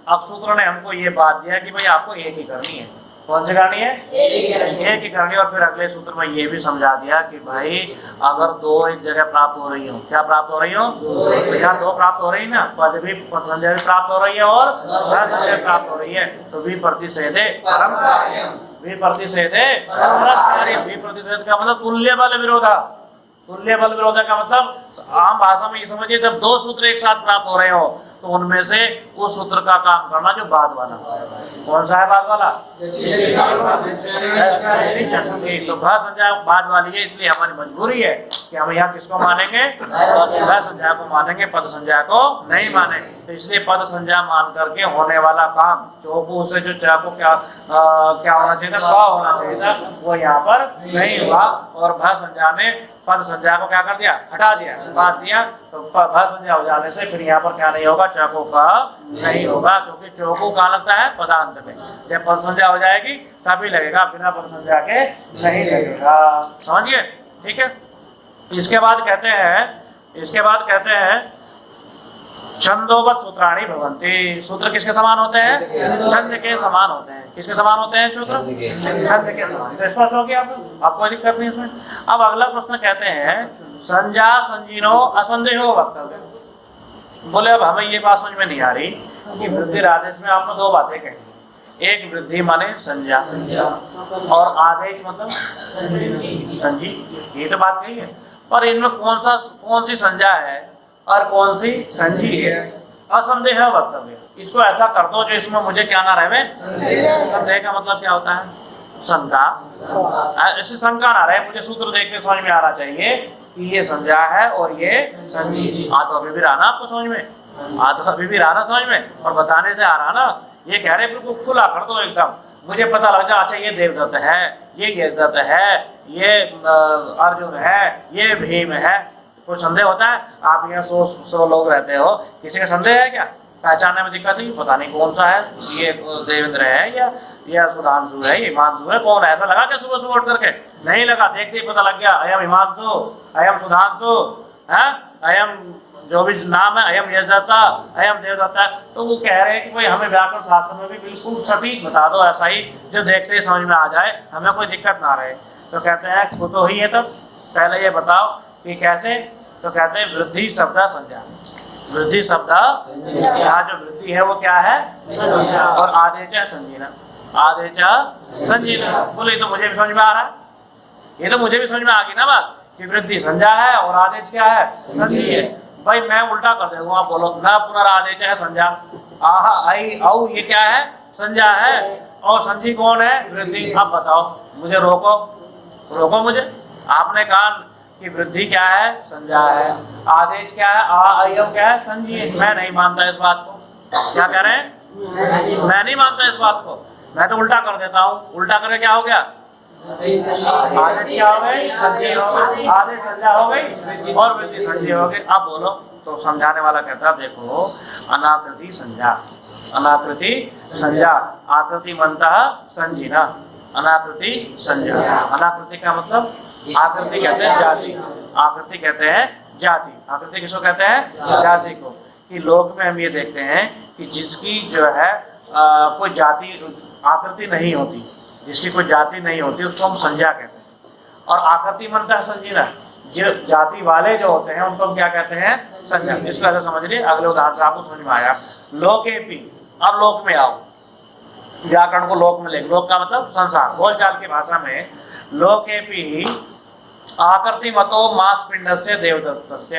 अब सूत्र ने हमको ये बात दिया कि भाई आपको एक ही करनी है। कौन सी करनी है? एक ही करनी। और फिर अगले सूत्र में ये भी समझा दिया कि भाई अगर दो एक जगह प्राप्त हो रही हो, क्या प्राप्त हो रही हो? यहाँ दो प्राप्त हो रही ना, पद संज्ञा भी प्राप्त हो रही है और भय संज्ञा प्राप्त हो रही है। तो विप्रतिषेधे परम कार्यम, विप्रतिषेधे विप्रतिषेध का मतलब तुल्य बल विरोधा। तुल्य बल विरोधा का मतलब आम भाषा में ये समझिए, जब दो सूत्र एक साथ प्राप्त हो रहे हो तो उनमें से उस सूत्र का काम करना जो बाद वाला। कौन सा है बाद वाला? तो भय संज्ञा बाद वाली है, इसलिए हमारी मजबूरी है कि हम यहाँ किसको मानेंगे? भय संज्ञा को मानेंगे, पद संज्ञा को नहीं मानेंगे। तो इसलिए पद संज्ञा मान करके होने वाला काम चौको से जो चाको क्या होना चाहिए था, क होना चाहिए था, वो यहाँ पर नहीं हुआ। और भय संज्ञा ने पद संज्ञा को क्या कर दिया? हटा दिया, बात दिया। तो भय संज्ञा हो जाने से फिर यहाँ पर क्या नहीं होगा? चौको का नहीं होगा, क्योंकि चौको कहाँ लगता है? पदांत में। जब पद संज्ञा हो जाएगी तभी लगेगा, बिना पद संज्ञा के नहीं लगेगा। समझिए? ठीक है। इसके बाद कहते हैं छंदोवत सूत्राणि भवन्ति। सूत्र किसके समान होते हैं? छंद के समान होते हैं। किसके समान होते हैं? सूत्र छंद के समान। तो स्पष्ट हो गया आपको? कोई दिक्कत नहीं इसमें। अब अगला प्रश्न कहते हैं संज्ञा संजीनो असंदेहो वक्तव्य। बोले अब हमें ये बात समझ में नहीं आ रही कि वृद्धिराजेश में आपने दो बातें कही। एक वृद्धि माने संज्ञा, और आदेश मतलब संजी। ये तो बात नहीं है, पर इनमें कौन सी संज्ञा है और कौन सी संजी है, असंदेह वक्तव्य। इसको ऐसा कर दो जो इसमें मुझे क्या ना रहे। संदेह का मतलब क्या होता है? शंका। ऐसी शंका ना रहे, मुझे सूत्र देख के समझ में आना चाहिए कि ये संज्ञा है और ये संजी। आ तो अभी भी रहा ना आपको समझ में, आ तो अभी भी रहा ना समझ में, और बताने से आ रहा ना। ये कह रहे बिल्कुल खुला कर दो एकदम, मुझे पता लग जाए अच्छा ये देवदत्त है, ये यशदत्त है, ये अर्जुन है, ये भीम है। कोई संदेह होता है? आप यहाँ 100 लोग रहते हो, किसी का संदेह है क्या? पहचानने में दिक्कत नहीं, पता नहीं कौन सा है, ये देवेंद्र है या सुधांशु है, ये हिमांशु है, कौन है? ऐसा लगा क्या सुबह सुबह उठ करके? नहीं लगा, देखते ही पता लग गया अयम हिमांशु, अयम सुधांशु है, अयम जो भी नाम है, अयम यशदत्ता, अयम देवदत्ता। तो वो कह रहे हैं कि भाई हमें व्याकरण शास्त्र में भी बिल्कुल सटीक बता दो, ऐसा ही जो देखते ही समझ में आ जाए, हमें कोई दिक्कत ना रहे। तो कहते हैं खुद तो ही है, तब पहले ये बताओ कि कैसे। तो कहते हैं वृद्धि शब्द संज्ञा, वृद्धि शब्द यहाँ जो वृद्धि है वो क्या है? संज्ञा। और आदेश है संजीना, आदेश संजीना। बोले तो मुझे भी समझ में आ रहा है, ये तो मुझे भी समझ में आ गई ना बात कि वृद्धि संज्ञा है और आदेश क्या है? संजी है। भाई मैं उल्टा कर दूंगा, आप बोलो न पुनरादेश है संज्ञा, आहा आई औ ये क्या है? संज्ञा है, और संजी कौन है? वृद्धि। अब बताओ, मुझे रोको मुझे। आपने कहा कि वृद्धि क्या है? संज्ञा है, आदेश क्या है? अयम क्या है? संजी। मैं नहीं मानता इस बात को। क्या कह रहे हैं? मैं नहीं मानता इस बात को, मैं तो उल्टा कर देता हूँ। उल्टा करके क्या हो गया? आदेश क्या हो गई? संजी हो गई, आदेश संज्ञा हो गई और वृद्धि संजी हो गई। अब बोलो। तो समझाने वाला कहता है देखो, अनाकृति संज्ञा, अनाकृति संज्ञा, आकृति मनतः संजीना, अनाकृति संज्ञा। अनाकृति का मतलब आकृति कहते हैं जाति, आकृति कहते हैं जाति। आकृति किसको कहते हैं? जाति को। कि लोक में हम ये देखते हैं कि जिसकी जो है कोई जाति आकृति नहीं होती, जिसकी कोई जाति नहीं होती उसको हम संज्ञा कहते हैं। और आकृति मनता संजीना, जो जाति वाले जो होते हैं उनको हम क्या कहते हैं? संज्ञा। इसको ऐसा समझ लीजिए, अगले उदाहरण से आपको समझ में आया। लोकेपी, अब लोक में आओ, व्याकरण को लोक में ले। लोक का मतलब संसार, बोलचाल की भाषा में। लोकेपी आकृति मतो मांस पिंड से देवदत्त,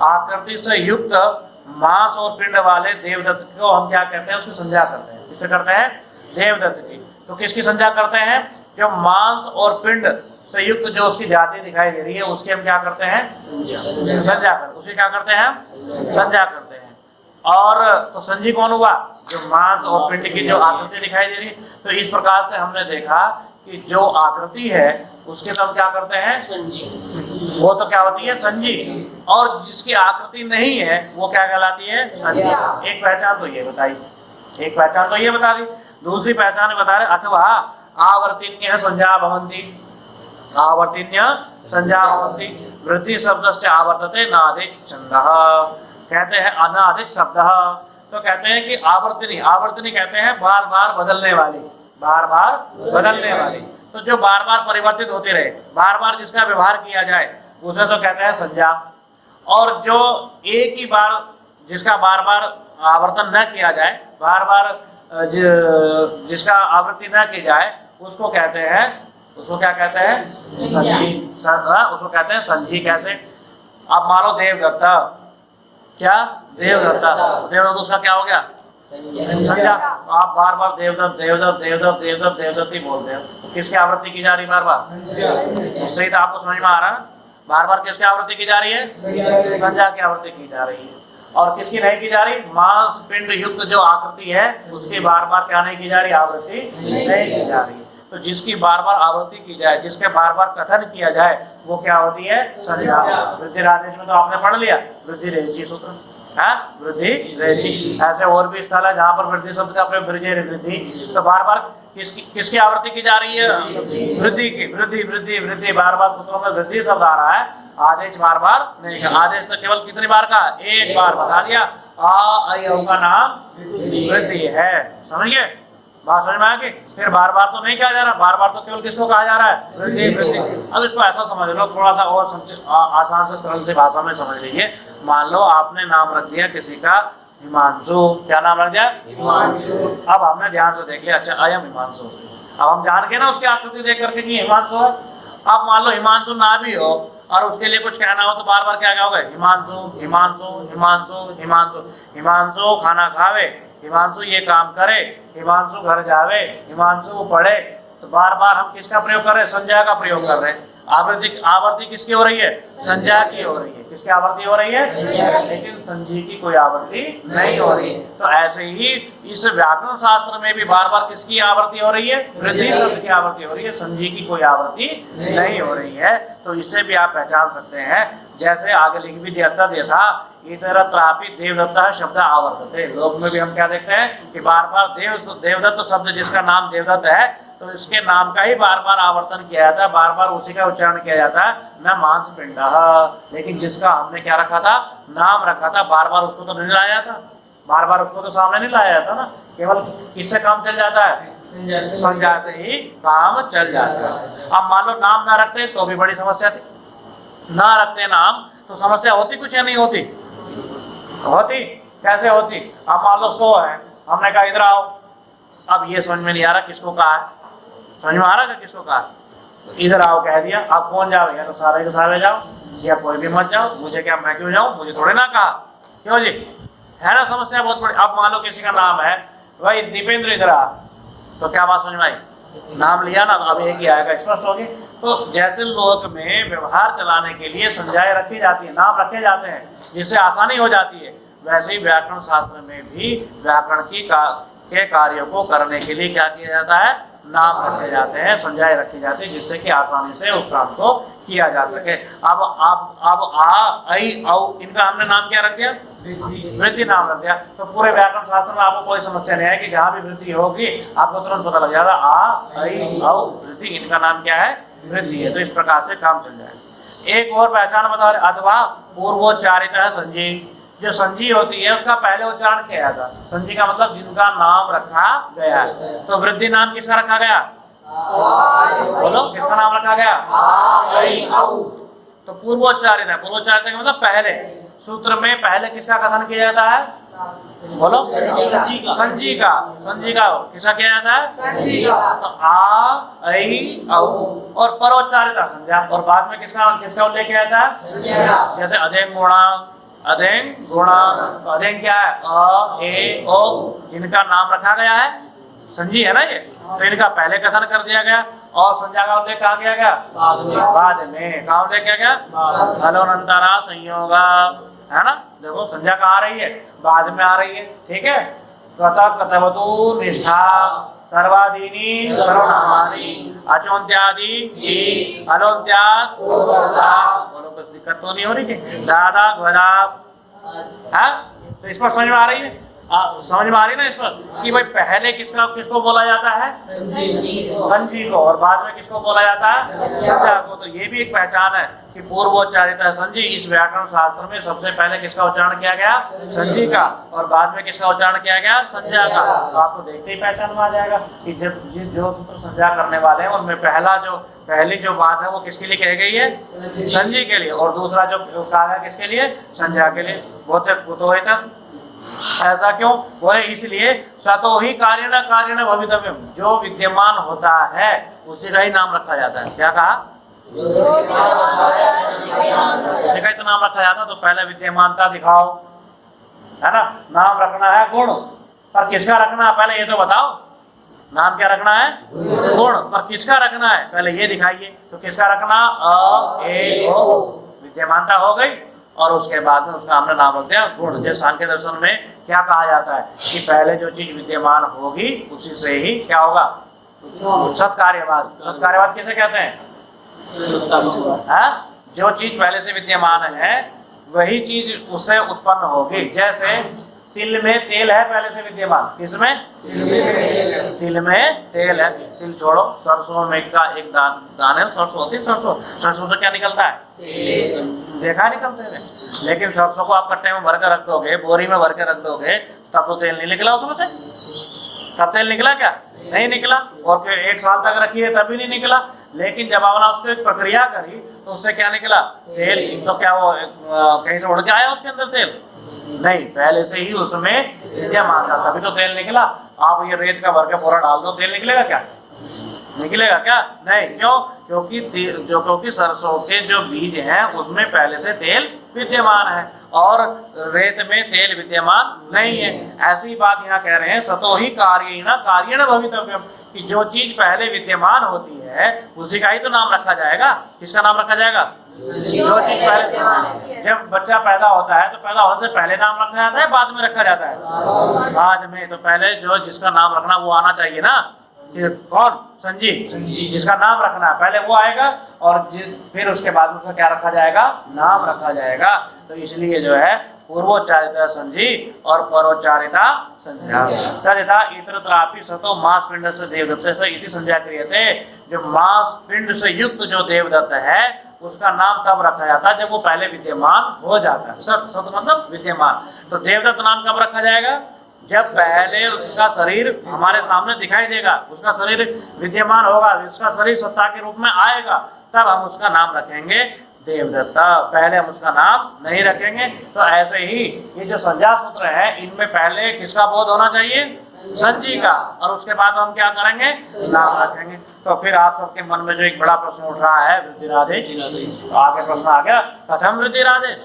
आकृति से युक्त मांस और पिंड वाले देवदत्त को हम क्या कहते हैं? उसकी संज्ञा करते हैं। किससे करते हैं? देवदत्त की। तो किसकी संज्ञा करते हैं? जो मांस और पिंड से युक्त जो उसकी जाति दिखाई दे रही है उसकी हम क्या करते हैं? संज्ञा करते। उसे क्या करते हैं? संज्ञा करते हैं। और तो संजी कौन हुआ? जो मांस और पिंड की जो आकृति दिखाई दे रही है। तो इस प्रकार से हमने देखा कि जो आकृति है उसके तो हम क्या करते हैं? संजी। वो तो क्या होती है? संजी। और जिसकी आकृति नहीं है वो क्या कहलाती है? संज्ञा। एक पहचान तो ये बताई, एक पहचान तो ये बता दी। दूसरी पहचान बता रहे अथवा आवर्तिन्य संज्ञा भवन्ति, आवर्तिन्य संज्ञा भवन्ति। वृद्धि शब्द से आवर्तते नादिक छंदः, कहते हैं अनादिक शब्द। तो कहते हैं कि आवर्तनी, आवर्तनी कहते हैं बार बार बदलने वाली, बार बार बदलने वाली। तो जो बार बार परिवर्तित होती रहे, बार बार जिसका व्यवहार किया जाए उसे तो कहते हैं संज्ञा। और जो एक ही बार जिसका बार बार आवर्तन न किया जाए, बार बार जिसका आवृत्ति न की जाए उसको कहते हैं, उसको क्या कहते हैं? संजी। उसको कहते हैं संजी। कैसे? अब मान लो देवदत्ता, क्या देवदत्ता, देवदत्त उसका क्या हो गया? संज्ञा। आप बार बार देवदत्त देवदत्त देवदत्त देवदत्त देवदत्त ही बोलते हैं, तो किसकी आवृत्ति की जा रही बार बार? उससे ही तो आपको समझ में आ रहा है, बार बार किसकी आवृत्ति की जा रही है? संज्ञा की आवृत्ति की जा रही है। और किसकी नहीं की जा रही? मांस पिंड युक्त जो आकृति है उसकी बार बार क्या नहीं की जा रही? आवृत्ति नहीं की जा रही। तो जिसकी बार बार आवृत्ति की जाए, जिसके बार बार कथन किया जाए वो क्या होती है? संज्ञा। वृद्धि आदेश में तो आपने पढ़ लिया, वृद्धि रेची सूत्र है, वृद्धि रेची। ऐसे और भी स्थल है जहाँ पर वृद्धि शब्द का प्रयोग वृद्धि। तो बार बार किसकी आवृत्ति की जा रही है? वृद्धि की। वृद्धि वृद्धि वृद्धि, बार बार सूत्रों में वृद्धि शब्द आ रहा है, आदेश बार बार नहीं का। आदेश तो केवल कितनी बार का? एक बार बता दिया। आ का नाम वृद्धि है। समझिए बात, समझ में आ गई? फिर बार बार तो नहीं कहा जा रहा, बार बार तो केवल किसको कहा जा रहा है? वृद्धि वृद्धि। अब इसको ऐसा समझ लो, थोड़ा सा और आसान से सरल से भाषा में समझ लीजिए। मान लो आपने नाम रख दिया किसी का हिमांशु। क्या नाम रख दिया? हिमांशु। अब हमने ध्यान से देख लिया, अच्छा अयम हिमांशु। अब हम जान के ना उसकी आकृति देख करके कि हिमांशु है। अब मान लो हिमांशु ना भी हो और उसके लिए कुछ कहना हो तो बार बार क्या कहोगे? हिमांशु हिमांशु हिमांशु हिमांशु। हिमांशु खाना खावे, हिमांशु ये काम करे, हिमांशु घर जावे, हिमांशु पढ़े। तो बार बार हम किसका प्रयोग कर रहे हैं? संज्ञा का प्रयोग कर रहे हैं। आवर्ती किसकी हो रही है? संज्ञा की हो रही है। किसकी आवर्ती हो रही है? लेकिन संजी की कोई आवर्ती नहीं हो रही है। तो ऐसे ही इस व्याकरण शास्त्र में भी बार बार किसकी आवर्ती हो रही है? वृद्धि शब्द की आवर्ती हो रही है, संजी की कोई आवर्ती नहीं हो रही है। तो इससे भी आप पहचान सकते हैं। जैसे आगे लिख भी दिया था, इतर त्रापि देवदत्त शब्द आवर्तते। लोक में भी हम क्या देखते हैं कि बार बार देवदत्त शब्द, जिसका नाम देवदत्त है, तो इसके नाम का ही बार बार आवर्तन किया जाता है, बार बार उसी का उच्चारण किया जाता है, न मांस पिंड। लेकिन जिसका हमने क्या रखा था? नाम रखा था, बार बार उसको तो नहीं लाया जाता, बार बार उसको तो सामने नहीं लाया जाता ना। केवल किससे काम चल जाता है? संज्ञा से ही काम चल जाता है। अब मान लो नाम ना रखते तो भी बड़ी समस्या थी। ना रखते नाम तो समस्या होती कुछ या नहीं होती? होती। कैसे होती? अब मान लो 100 है, हमने कहा इधर आओ। अब ये समझ में नहीं आ रहा किसको कहा है, समझ में आ रहा है किसको कहा? तो इधर आओ कह दिया। अब कौन जाओ? या तो सारे के सारे जाओ या कोई भी मत जाओ। मुझे क्या, मैं क्यों जाऊं? मुझे थोड़े ना कहा। क्यों जी? है ना समस्या बहुत बड़ी। अब मान लो किसी का नाम है भाई दीपेंद्र, इधर आ, तो क्या बात समझ में आई? नाम लिया ना, तो अब एक ही आएगा, स्पष्ट होगी। तो जैसे लोक में व्यवहार चलाने के लिए संज्ञाएं रखी जाती है, नाम रखे जाते हैं जिससे आसानी हो जाती है, वैसे ही व्याकरण शास्त्र में भी व्याकरण के कार्यों को करने के लिए क्या किया जाता है? नाम रखे जाते हैं, संज्ञाएं रखी जाती है, जिससे कि आसानी से उस काम को किया जा सके। अब आ, ऐ, औ, इनका हमने नाम क्या रख दिया? वृद्धि नाम रख दिया। तो पूरे व्याकरण शास्त्र में आपको कोई समस्या नहीं है कि जहाँ भी वृद्धि होगी आपको तुरंत पता लग जाएगा आ, ऐ, औ, वृद्धि, इनका नाम क्या है? वृद्धि है। तो इस प्रकार से काम चल जाएगा। एक और पहचान बता रहे, अथवा पूर्वोच्चारित है संजी। जो संजी होती है उसका पहले उच्चारण किया जाता है। संजी का मतलब जिनका नाम रखा गया है। तो वृद्धि नाम किसका रखा गया? बोलो, किसका नाम रखा गया? तो पूर्वोच्चारित है। पूर्वोच्चारित का मतलब पहले। सूत्र में पहले किसका कथन किया जाता है? बोलो, संजी का। संजी का किसका किया जाता है? संजी का। तो आ, ऐ, औ और परोच्चारित संज्ञा, और बाद में किसका उल्लेख किया जाता है? जैसे अधेन गुणा, अधेन गुणा। तो अधेन क्या है? अ, ए, ओ, जिनका नाम रखा गया है, संजी है ना ये, तो इनका पहले कथन कर दिया गया। और संज्ञा का उल्लेख कहाँ किया गया? बाद में। कहाँ उल्लेख किया गया? हलोनंतरा संयोग, है ना। देखो संज्ञा कहाँ आ रही है? बाद में आ रही है। ठीक है। कथा कथवतु निष्ठा सर्वादीनी सर्वनामानि अचोन्त्यादि अलोन्त्याद। बोलो, कुछ दिक्कत तो नहीं हो रही? दादा घोड़ा है, तो इस पर समझ में आ रही है? समझ में आ रही ना इस पर कि भाई पहले किसको बोला जाता है? संजी को, और बाद में किसको बोला जाता है? संज्ञा को। तो ये भी एक पहचान है कि पूर्वोच्चारित है संजी। इस व्याकरण शास्त्र में सबसे पहले किसका उच्चारण किया गया? संजी का, और बाद में किसका उच्चारण किया गया? संज्ञा का। तो आपको देखते ही पहचान में आ जाएगा कि जो सूत्र संज्ञा करने वाले हैं उनमें पहली जो बात है वो किसके लिए कही गई है? संजी के लिए, और दूसरा जो कहा है किसके लिए? संज्ञा के लिए। वो ऐसा क्यों बोले? इसलिए सतो ही कार्यण भवितव्यम, जो विद्यमान होता है उसी का ही नाम रखा जाता है। क्या कहा? उसी का ही तो नाम रखा जाता है। तो पहले विद्यमानता दिखाओ, है ना। नाम रखना है गुण, पर किसका रखना है पहले ये तो बताओ। नाम क्या रखना है? गुण, पर किसका रखना है पहले ये दिखाइए। तो किसका रखना? अ, ए, ओ, विद्यमानता हो गई, और उसके बाद में उसका हमने नाम रख दिया गुण। जैसे सांख्य दर्शन में क्या कहा जाता है कि पहले जो चीज विद्यमान होगी उसी से ही क्या होगा? सत्कार्यवाद। सत्कार्यवाद किसे कहते हैं? जो चीज पहले से विद्यमान है वही चीज उससे उत्पन्न होगी। जैसे तिल में तेल है पहले से विद्यमान, किसमें? तिल में तेल है। तिल छोड़ो, सरसों में का एक दाने सरसों होती है। सरसों से क्या निकलता है? देखा निकलते हैं। लेकिन सरसों को आप कट्टे में भर कर रख दोगे, बोरी में भर कर रख दोगे, तब तो तेल नहीं निकला उसमें से। तब तेल निकला क्या? नहीं निकला, और फिर 1 साल तक रखी है तभी नहीं निकला। लेकिन जब आपने उसको एक प्रक्रिया करी तो उससे क्या निकला? तेल। तो क्या वो कहीं से उड़ के आया उसके अंदर तेल? नहीं, पहले से ही उसमें विद्यमान था, तभी तो तेल निकला। आप ये रेत का भर के पूरा डाल दो, तेल निकलेगा क्या? निकलेगा क्या? नहीं। क्यों? क्योंकि सरसों के जो बीज हैं उसमें पहले से तेल विद्यमान है और रेत में तेल विद्यमान नहीं है। ऐसी बात यहाँ कह रहे हैं, सतो ही कार्येण भवितव्यम, कि जो चीज पहले विद्यमान होती है उसी का ही तो नाम रखा जाएगा। किसका नाम रखा जाएगा? जो चीज पहले, जब बच्चा पैदा होता है तो पैदा होने से पहले नाम रखा जाता है, बाद में रखा जाता है? बाद में। तो पहले जो जिसका नाम रखना वो आना चाहिए ना। कौन? संजीव। जिसका नाम रखना है पहले वो आएगा, और फिर उसके बाद उसका क्या रखा जाएगा? नाम रखा जाएगा। तो इसलिए जो है पूर्वोच्चारिता संजी और परोच्चारिता संज्ञा। तथा इतरत्रापि सतो मांस पिंड से देवदत्त से इति संज्ञा क्रियते। जो मांस पिंड से युक्त जो देवदत्त है उसका नाम तब रखा जाता है जब वो पहले विद्यमान हो जाता है। सत मतलब विद्यमान। तो देवदत्त नाम कब रखा जाएगा? जब पहले उसका शरीर हमारे सामने दिखाई देगा, उसका शरीर विद्यमान होगा, उसका शरीर सत्ता के रूप में आएगा, तब हम उसका नाम रखेंगे देवदत्ता। पहले हम उसका नाम नहीं रखेंगे। तो ऐसे ही ये जो संज्ञा सूत्र है इनमें पहले किसका बोध होना चाहिए? संजी का, और उसके बाद हम क्या करेंगे? नाम रखेंगे। तो फिर आप सबके मन में जो एक बड़ा प्रश्न उठ रहा है वृद्धिरादेश, आगे प्रश्न आ गया कथम वृद्धिरादेश।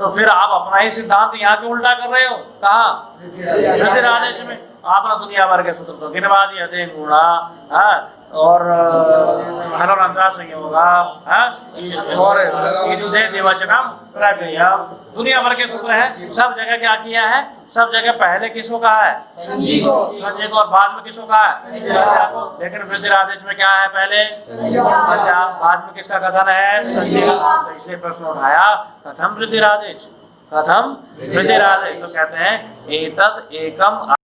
तो फिर आप अपना ही सिद्धांत यहाँ के उल्टा कर रहे हो। कहाँ? वृद्धिरादेश में। आपने दुनिया भर के सूत्र तो गिनवा दिए थे, गुणा और हलोरंता संयोगा और दिवचनम प्रक्रिया, दुनिया भर के सूत्र हैं। सब जगह क्या किया है? सब जगह पहले किसको कहा है? संजी को। संजय को। और बाद में किसको कहा है? लेकिन वृद्धिरादेश में क्या है? पहले संज्ञा, बाद में किसका कथन है? संजी का। तो इसलिए प्रश्न उठाया कथम वृद्धिरादेश, कथम वृद्धिरादेश। तो कहते हैं एतद एकम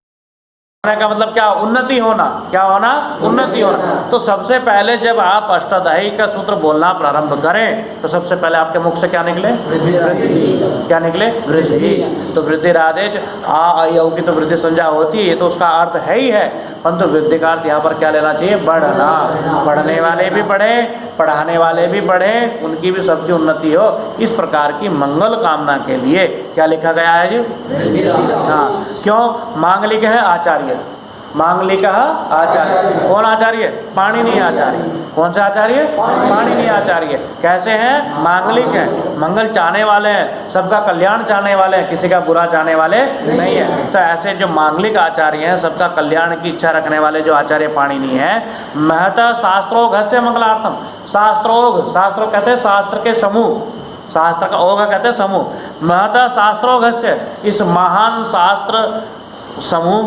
का मतलब क्या? उन्नति होना। क्या होना? उन्नति होना। तो सबसे पहले जब आप अष्टाध्यायी का सूत्र बोलना प्रारंभ करें तो सबसे पहले आपके मुख से क्या निकले? वृद्धि। क्या निकले? वृद्धि। तो वृद्धिरादेश आ की तो वृद्धि संज्ञा होती है, तो उसका अर्थ है ही है, परंतु वृद्धि का अर्थ यहाँ पर क्या लेना चाहिए? बढ़ना। पढ़ने वाले भी पढ़े, पढ़ाने वाले भी पढ़े, उनकी भी सबकी उन्नति हो, इस प्रकार की मंगल कामना के लिए क्या लिखा गया है जी? हाँ। क्यों? मांगलिक है आचार्य, मांगलिक आचार्य। कौन आचार्य? पाणिनि आचार्य। कौन सा आचार्य? पाणिनि आचार्य। कैसे हैं? मांगलिक हैं, मंगल चाहने वाले हैं, सबका कल्याण चाहने वाले हैं, किसी का बुरा चाहने वाले नहीं है। तो ऐसे जो मांगलिक आचार्य हैं, सबका कल्याण की इच्छा रखने वाले जो आचार्य पाणिनि हैं, महता शास्त्रोघस्य मंगलार्थम। शास्त्रोघ, शास्त्रों कहते हैं शास्त्र के समूह, शास्त्र का ओघ कहते हैं समूह। महता शास्त्रोघस्य, इस महान शास्त्र समूह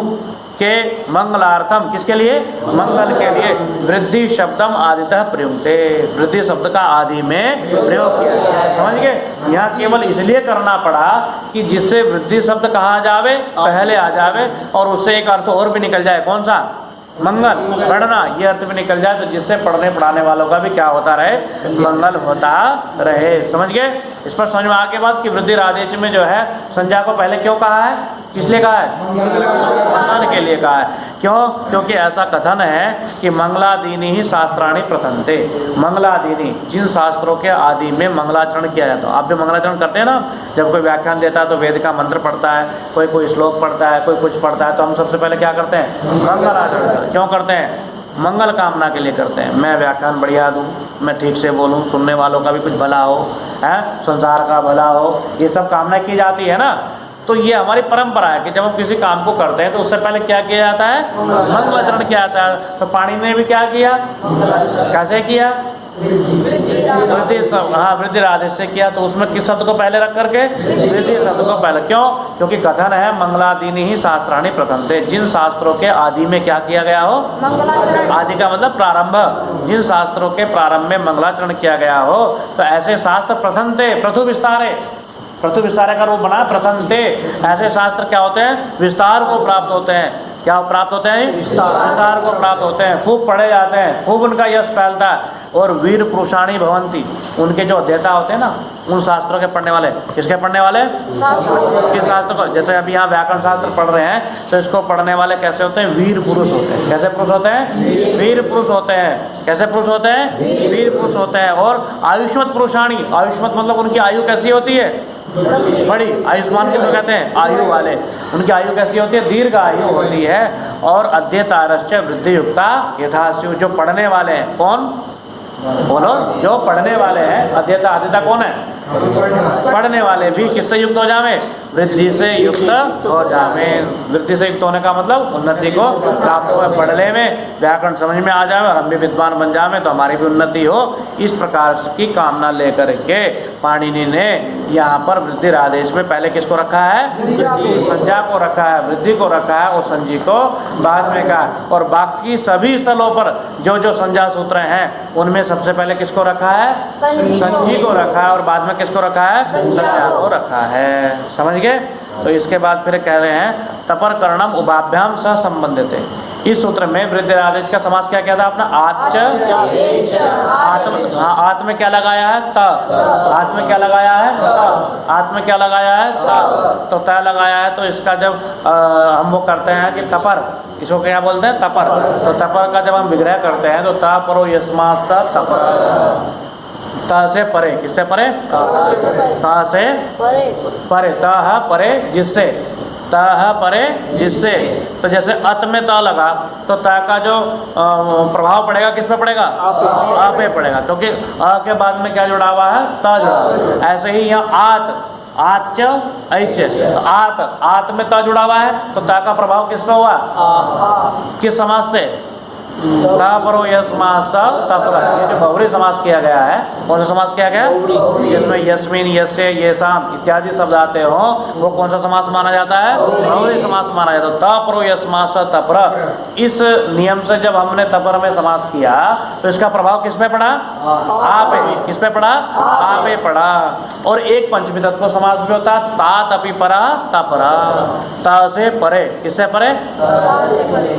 के मंगलार्थम, किसके लिए? मंगल के लिए। वृद्धि शब्दम आदितः प्रयुक्ते, वृद्धि शब्द का आदि में प्रयोग किया गया। समझ गए? यहाँ केवल इसलिए करना पड़ा कि जिससे वृद्धि शब्द कहाँ जावे? पहले आ जावे, और उससे एक अर्थ और भी निकल जाए। कौन सा? मंगल, बढ़ना, ये अर्थ भी निकल जाए, तो जिससे पढ़ने पढ़ाने वालों का भी क्या होता रहे? मंगल होता रहे। समझ गए? इस पर समझ में आगे बात कि वृद्धिरादेश में जो है संज्ञा को पहले क्यों कहा है? किस लिए कहा है? मंगल के लिए कहा है। क्यों? क्योंकि ऐसा कथन है कि मंगलादीनि ही शास्त्राणि प्रथन्ते। मंगलादीनि, जिन शास्त्रों के आदि में मंगलाचरण किया जाता है। आप भी मंगलाचरण करते हैं ना, जब कोई व्याख्यान देता है तो वेद का मंत्र पढ़ता है, कोई श्लोक पढ़ता है, कोई कुछ पढ़ता है, तो हम सबसे पहले क्या करते हैं? मंगलाचरण। क्यों करते हैं? मंगल कामना के लिए करते हैं। मैं व्याख्यान बढ़िया दूँ, मैं ठीक से बोलूँ, सुनने वालों का भी कुछ भला हो, है, संसार का भला हो, ये सब कामना की जाती है ना। तो ये हमारी परंपरा है कि जब हम किसी काम को करते हैं तो उससे पहले क्या किया जाता है? मंगलाचरण किया जाता है। तो पाणिनि ने भी क्या किया? कैसे किया? वृद्धिरादेश से किया। तो उसमें किस शब्द को पहले रख करके? वृद्धि शब्द को पहले। क्यों? क्योंकि कथन है मंगलादीनि ही शास्त्राणि प्रथन्ते, जिन शास्त्रों के आदि में क्या किया गया हो? आदि का मतलब प्रारंभ। जिन शास्त्रों के प्रारंभ में मंगलाचरण किया गया हो, तो ऐसे शास्त्र प्रथन्ते, प्रथु विस्तारे, प्रथु विस्तार का रूप बना प्रथन्ते। ऐसे शास्त्र क्या होते हैं? विस्तार को प्राप्त होते हैं। क्या प्राप्त होते हैं? विस्तार को प्राप्त होते हैं। खूब पढ़े जाते हैं, खूब उनका यश फैलता है। और वीर पुरुषाणी भवंती, उनके जो अध्येता होते हैं ना, उन शास्त्रों के पढ़ने वाले, किसके पढ़ने वाले? किस शास्त्र को? जैसे अभी यहाँ व्याकरण शास्त्र पढ़ रहे हैं तो इसको पढ़ने वाले कैसे होते हैं? वीर पुरुष होते हैं। कैसे पुरुष होते हैं? वीर पुरुष होते हैं। कैसे पुरुष होते हैं? वीर पुरुष होते हैं। और आयुष्मत पुरुषाणी, आयुष्मत मतलब उनकी आयु कैसी होती है? बड़ी। आयुष्मान किसको कहते हैं? आयु वाले। उनकी आयु कैसी होती है? दीर्घ आयु होती है। और अध्येतारश्च वृद्धि युक्ता यथास्यु, जो पढ़ने वाले हैं, कौन? बोलो, जो पढ़ने वाले हैं। अध्येता, अध्येता कौन है? पढ़ने वाले भी किससे युक्त हो जावे? वृद्धि से युक्त हो जावे। वृद्धि से युक्त होने का मतलब उन्नति को प्राप्त हो, पढ़ने में व्याकरण समझ में आ जाए और हम भी विद्वान बन जावे तो हमारी भी उन्नति हो। इस प्रकार की कामना लेकर के पाणिनि ने यहाँ पर वृद्धि आदेश में पहले किसको रखा है? संज्ञा को रखा है, वृद्धि को रखा है और संजी को बाद में कहा। और बाकी सभी स्थलों पर जो जो संज्ञा सूत्र हैं उनमें सबसे पहले किसको रखा है? संजी को रखा है और बाद में किसको रखा है? संज्ञा को रखा है। समझ गए? तो इसके बाद फिर कह रहे हैं तपर कर्णम उभाभ्याम सह संबंधित है। इस सूत्र में वृद्धि आदेश का समास क्या किया था अपना? आच। हाँ, आत्म में क्या लगाया है? त। आत्म में क्या लगाया है? आत्म में क्या लगाया है? त। तो त लगाया है तो इसका जब हम वो करते हैं कि तपर, इसको क्या बोलते हैं? तपर। तो तपर का जब हम विग्रह करते हैं तो ता परो यस्मात् तपर, ता से परे। किससे परे? ता से परे। ता परे जिससे, ता परे जिससे। तो जैसे अत में ता लगा तो ता का जो प्रभाव पड़ेगा किस पे पड़ेगा? आ पे पड़ेगा, क्योंकि आ के बाद में क्या जुड़ा हुआ है? ता जुड़ा हुआ है। ऐसे ही यहाँ आत, आच ऐच, तो आत, आत में ता जुड़ा हुआ है तो ता का प्रभाव किस पे हुआ? किस समास से? ता परो यस्मात् तपर। ये जो बहुरी समास किया गया है, कौन सा समास किया गया? जिसमें यस्मिन, यस्य, येषाम इत्यादि शब्द आते हो वो कौन सा समास माना जाता है? बहुरी समास माना जाता है। ता परो यस्मात् तपर। इस नियम से जब हमने तपर में समास किया तो इसका प्रभाव किस पे पड़ा? आ पे। किस पे पड़ा? आ पे पड़ा। और एक पंचमी तत्व समास भी होता है, तात अपि परा तपरा। ता से परे, किससे परे?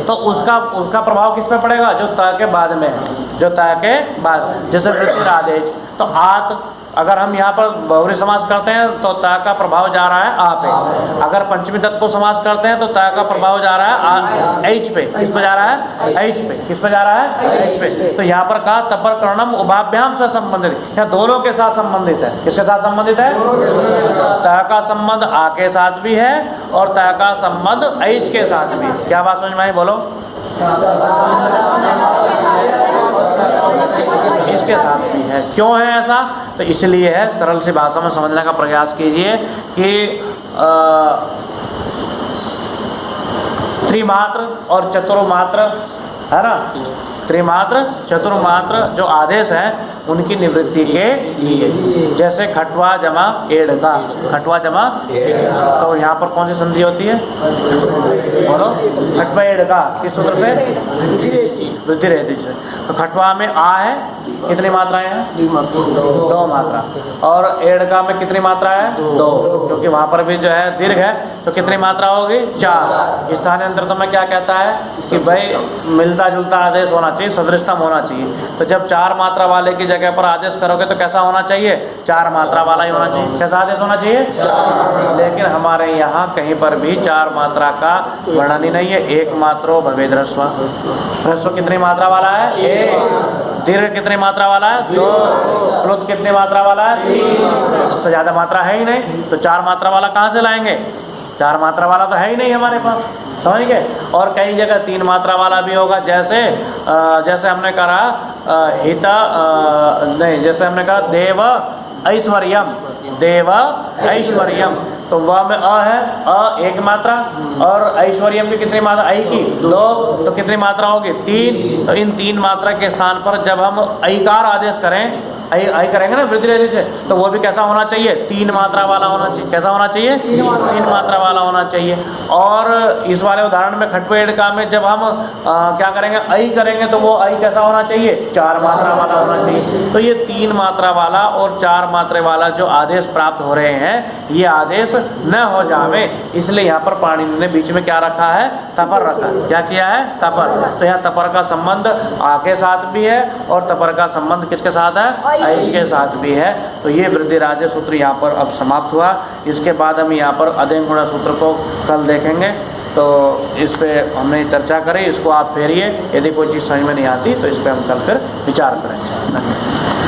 तो उसका प्रभाव किस पे पड़ेगा? जो ता के बाद में है, जो ता के बाद। जैसे वृद्धि आदेश, तो आत अगर हम यहाँ पर बहुरी समास करते हैं तो ता का प्रभाव जा रहा है आ पे। अगर पंचमी तत्व को समास करते हैं तो ता का प्रभाव जा रहा है एच पे। किस पे जा रहा है? एच पे। किस पे जा रहा है? एच पे। तो यहाँ पर कहा तपर कर्णम उभाभ्याम से संबंधित, यहाँ दोनों के साथ संबंधित है। किसके साथ संबंधित है? ता का संबंध आ के साथ भी है और ता का संबंध एच के साथ भी। क्या बात समझ में आई? बोलो। इसके साथ भी है। क्यों है ऐसा? तो इसलिए है, सरल सी भाषा में समझने का प्रयास कीजिए कि त्रिमात्र और चतुर्मात्र है ना, त्रिमात्र चतुर्मात्र जो आदेश हैं उनकी निवृत्ति के लिए। जैसे खटवा जमा एड़का, खटवा जमा एड़का, तो यहाँ पर कौन सी संधि होती है? बोलो। खटवा एड़का किस सूत्र से? वृद्धि रहती है। तो खटवा में आ है, कितनी मात्राएं हैं? दो मात्रा। और एड़का में कितनी मात्रा है? दो, क्योंकि वहाँ पर भी जो है दीर्घ है तो कितनी मात्रा होगी? चार। स्थानांतर तो मैं क्या कहता है कि भाई मिलता जुलता आदेश होना चाहिए, सदृशतम होना चाहिए। तो जब चार मात्रा वाले की जगह पर आदेश करोगे तो कैसा होना चाहिए? चार मात्रा वाला ही होना चाहिए। कैसा आदेश होना चाहिए? लेकिन हमारे यहाँ कहीं पर भी चार मात्रा का वर्णन ही नहीं है। एक मात्रो भवेद ह्रस्व। ह्रस्व कितनी मात्रा वाला है? एक। दीर्घ कितनी मात्रा वाला है? दो। प्लुत कितनी मात्रा वाला है? तीन। उससे ज़्यादा मात्रा है ही नहीं, तो चार मात्रा वाला कहाँ से लाएंगे? चार मात्रा वाला तो है ही नहीं हमारे पास। समझ गए? और कई जगह तीन मात्रा वाला भी होगा। जैसे जैसे हमने कहा हिता नहीं, जैसे हमने कहा देव ऐश्वर्यम, देव ऐश्वर्यम, तो वह में अ है, अ एक मात्रा, और ऐश्वर्यम की कितनी मात्रा? ऐ की दो, तो कितनी मात्रा होगी? तीन। तो इन तीन मात्रा के स्थान पर जब हम ऐकार आदेश करें आई करेंगे ना वृद्धि रहित से, तो वो भी कैसा होना चाहिए, 3 मात्रा वाला होना चाहिए। कैसा होना चाहिए, 3 मात्रा वाला होना चाहिए। और इस वाले उदाहरण में खट्वेड़ का में जब हम क्या करेंगे, आई करेंगे, तो वो आई कैसा होना चाहिए, 4 मात्रा वाला होना चाहिए। तो ये 3 मात्रा वाला और 4 मात्रा वाला जो आदेश प्राप्त हो रहे हैं, ये आदेश न हो जावे, इसलिए यहाँ पर पाणिनि ने बीच में क्या रखा है, तपर रखा है। क्या किया है, तपर। तो यहाँ तपर का संबंध आ के साथ भी है और तपर का संबंध किसके साथ है, ऐश के साथ भी है। तो ये वृद्धिराज सूत्र यहाँ पर अब समाप्त हुआ। इसके बाद हम यहाँ पर अदेंग गुण सूत्र को कल देखेंगे। तो इस पे हमने चर्चा करी, इसको आप फेरिए, यदि कोई चीज़ समझ में नहीं आती तो इस पे हम कल फिर विचार करेंगे।